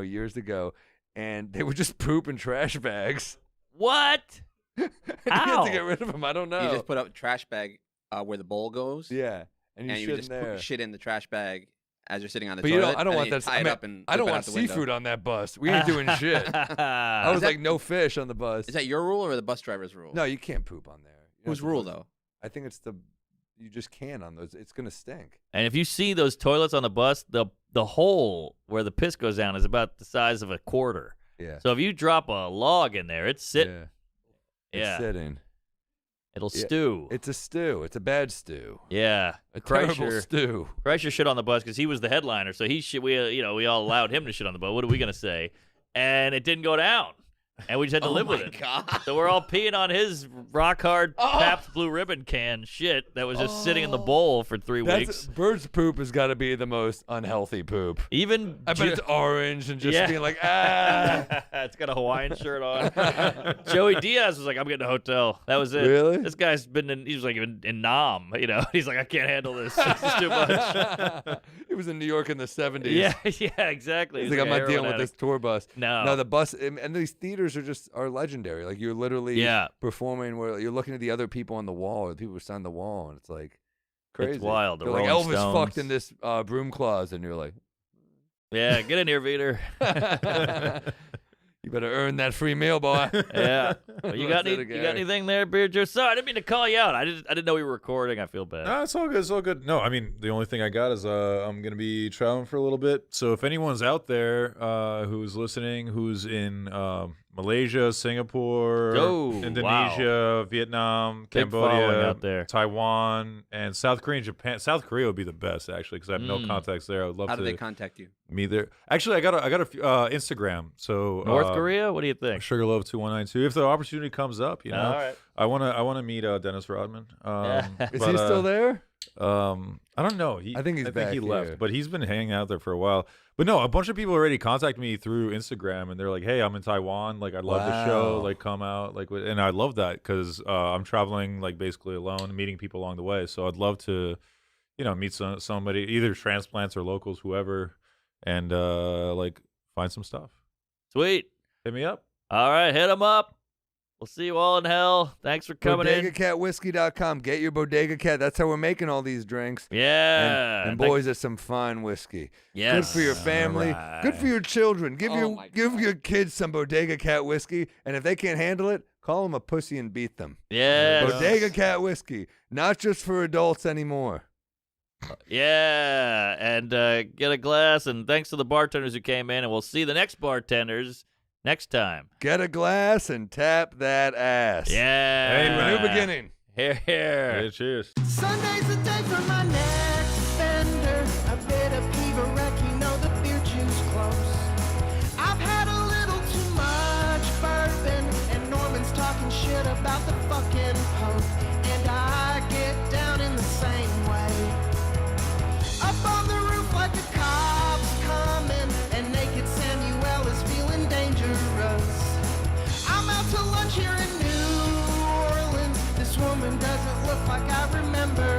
years ago, and they would just poop in trash bags. What? And you have How? to get rid of them. I don't know. You just put up a trash bag where the bowl goes. Yeah, and you and shit you just in there. put shit in the trash bag as you're sitting on the But toilet. I don't and want then you that. tie it up and I don't flip it want out the window. seafood on that bus. We ain't doing shit. I was like, no fish on the bus. Is that your rule or the bus driver's rule? No, you can't poop on there. Whose rule though? I think it's you just can't on those. It's gonna stink. And if you see those toilets on the bus, the hole where the piss goes down is about the size of a quarter. Yeah. So if you drop a log in there, it's sitting. Yeah. Yeah. It's sitting. It'll Yeah. stew. It's a stew. It's a bad stew. Yeah. A terrible Kreischer- stew. Kreischer shit on the bus because he was the headliner, so we all allowed him to shit on the bus. What are we gonna say? And it didn't go down, and we just had to live with it. God. So we're all peeing on his rock hard Pabst Blue Ribbon can shit that was just sitting in the bowl for 3 weeks. Bird's poop has got to be the most unhealthy poop. Even I bet it's orange and just Yeah. being like, it's got a Hawaiian shirt on. Joey Diaz was like, I'm getting a hotel. That was it. Really? This guy's been he was like in Nam, He's like, I can't handle this. This is too much. It was in New York in the 70s. Yeah, exactly. He's He's like, I'm a not dealing heroin with this addict. tour bus. No. the bus and these theaters are legendary. Like you're literally performing where you're looking at the other people on the wall, or the people who stand on the wall, and it's like crazy. It's wild. The They're like Rolling Elvis Stones. fucked in this broom closet, and you're like, Yeah, get in here, Veter. you better earn that free meal, boy. Yeah. Well, you got That's it, you got Gary. anything there, Beer Joo? Sorry, I didn't mean to call you out. I didn't know we were recording. I feel bad. No, it's all good. It's all good. No, I mean, the only thing I got is I'm going to be traveling for a little bit. So if anyone's out there who's listening, who's in Malaysia, Singapore, Oh, Indonesia, Vietnam, Big following Cambodia, out there. Taiwan, and South Korea and Japan. South Korea would be the best, actually, because I have no contacts there. I would love How to do they contact you? meet there. Actually, I got a few, Instagram. So North Korea? What do you think? Sugarlove2192. If the opportunity comes up, All right. I wanna meet Dennis Rodman. Is he still there? I don't know. I think he's back he left, here. but he's been hanging out there for a while. But no, a bunch of people already contacted me through Instagram, and they're like, "Hey, I'm in Taiwan. Like, I'd love the show. Wow. Like, come out. Like, and I love that because I'm traveling like basically alone, meeting people along the way. So I'd love to, meet somebody, either transplants or locals, whoever, and like find some stuff. Sweet. Hit me up. All right, hit them up. We'll see you all in hell. Thanks for coming in. BodegaCatWhiskey.com. Get your Bodega Cat. That's how we're making all these drinks. Yeah. And boys, it's some fine whiskey. Yes. Good for your family. All Good for your children. Give my your kids some Bodega Cat whiskey. And if they can't handle it, call them a pussy and beat them. Yes. Bodega Cat whiskey. Not just for adults anymore. Yeah. And get a glass. And thanks to the bartenders who came in. And we'll see the next bartenders next time. Get a glass and tap that ass. Yeah. New beginning. Here, here. Hey, cheers. Sunday's the day for my next offender. A bit of Peter Wreck, the beer juice close. I've had a little too much bourbon, and Norman's talking shit about the fucking Pope. And I get down in the same way. Up on the roof like the cops coming, and naked Samuel is feeling dangerous. I'm out to lunch here in New Orleans. This woman doesn't look like I remember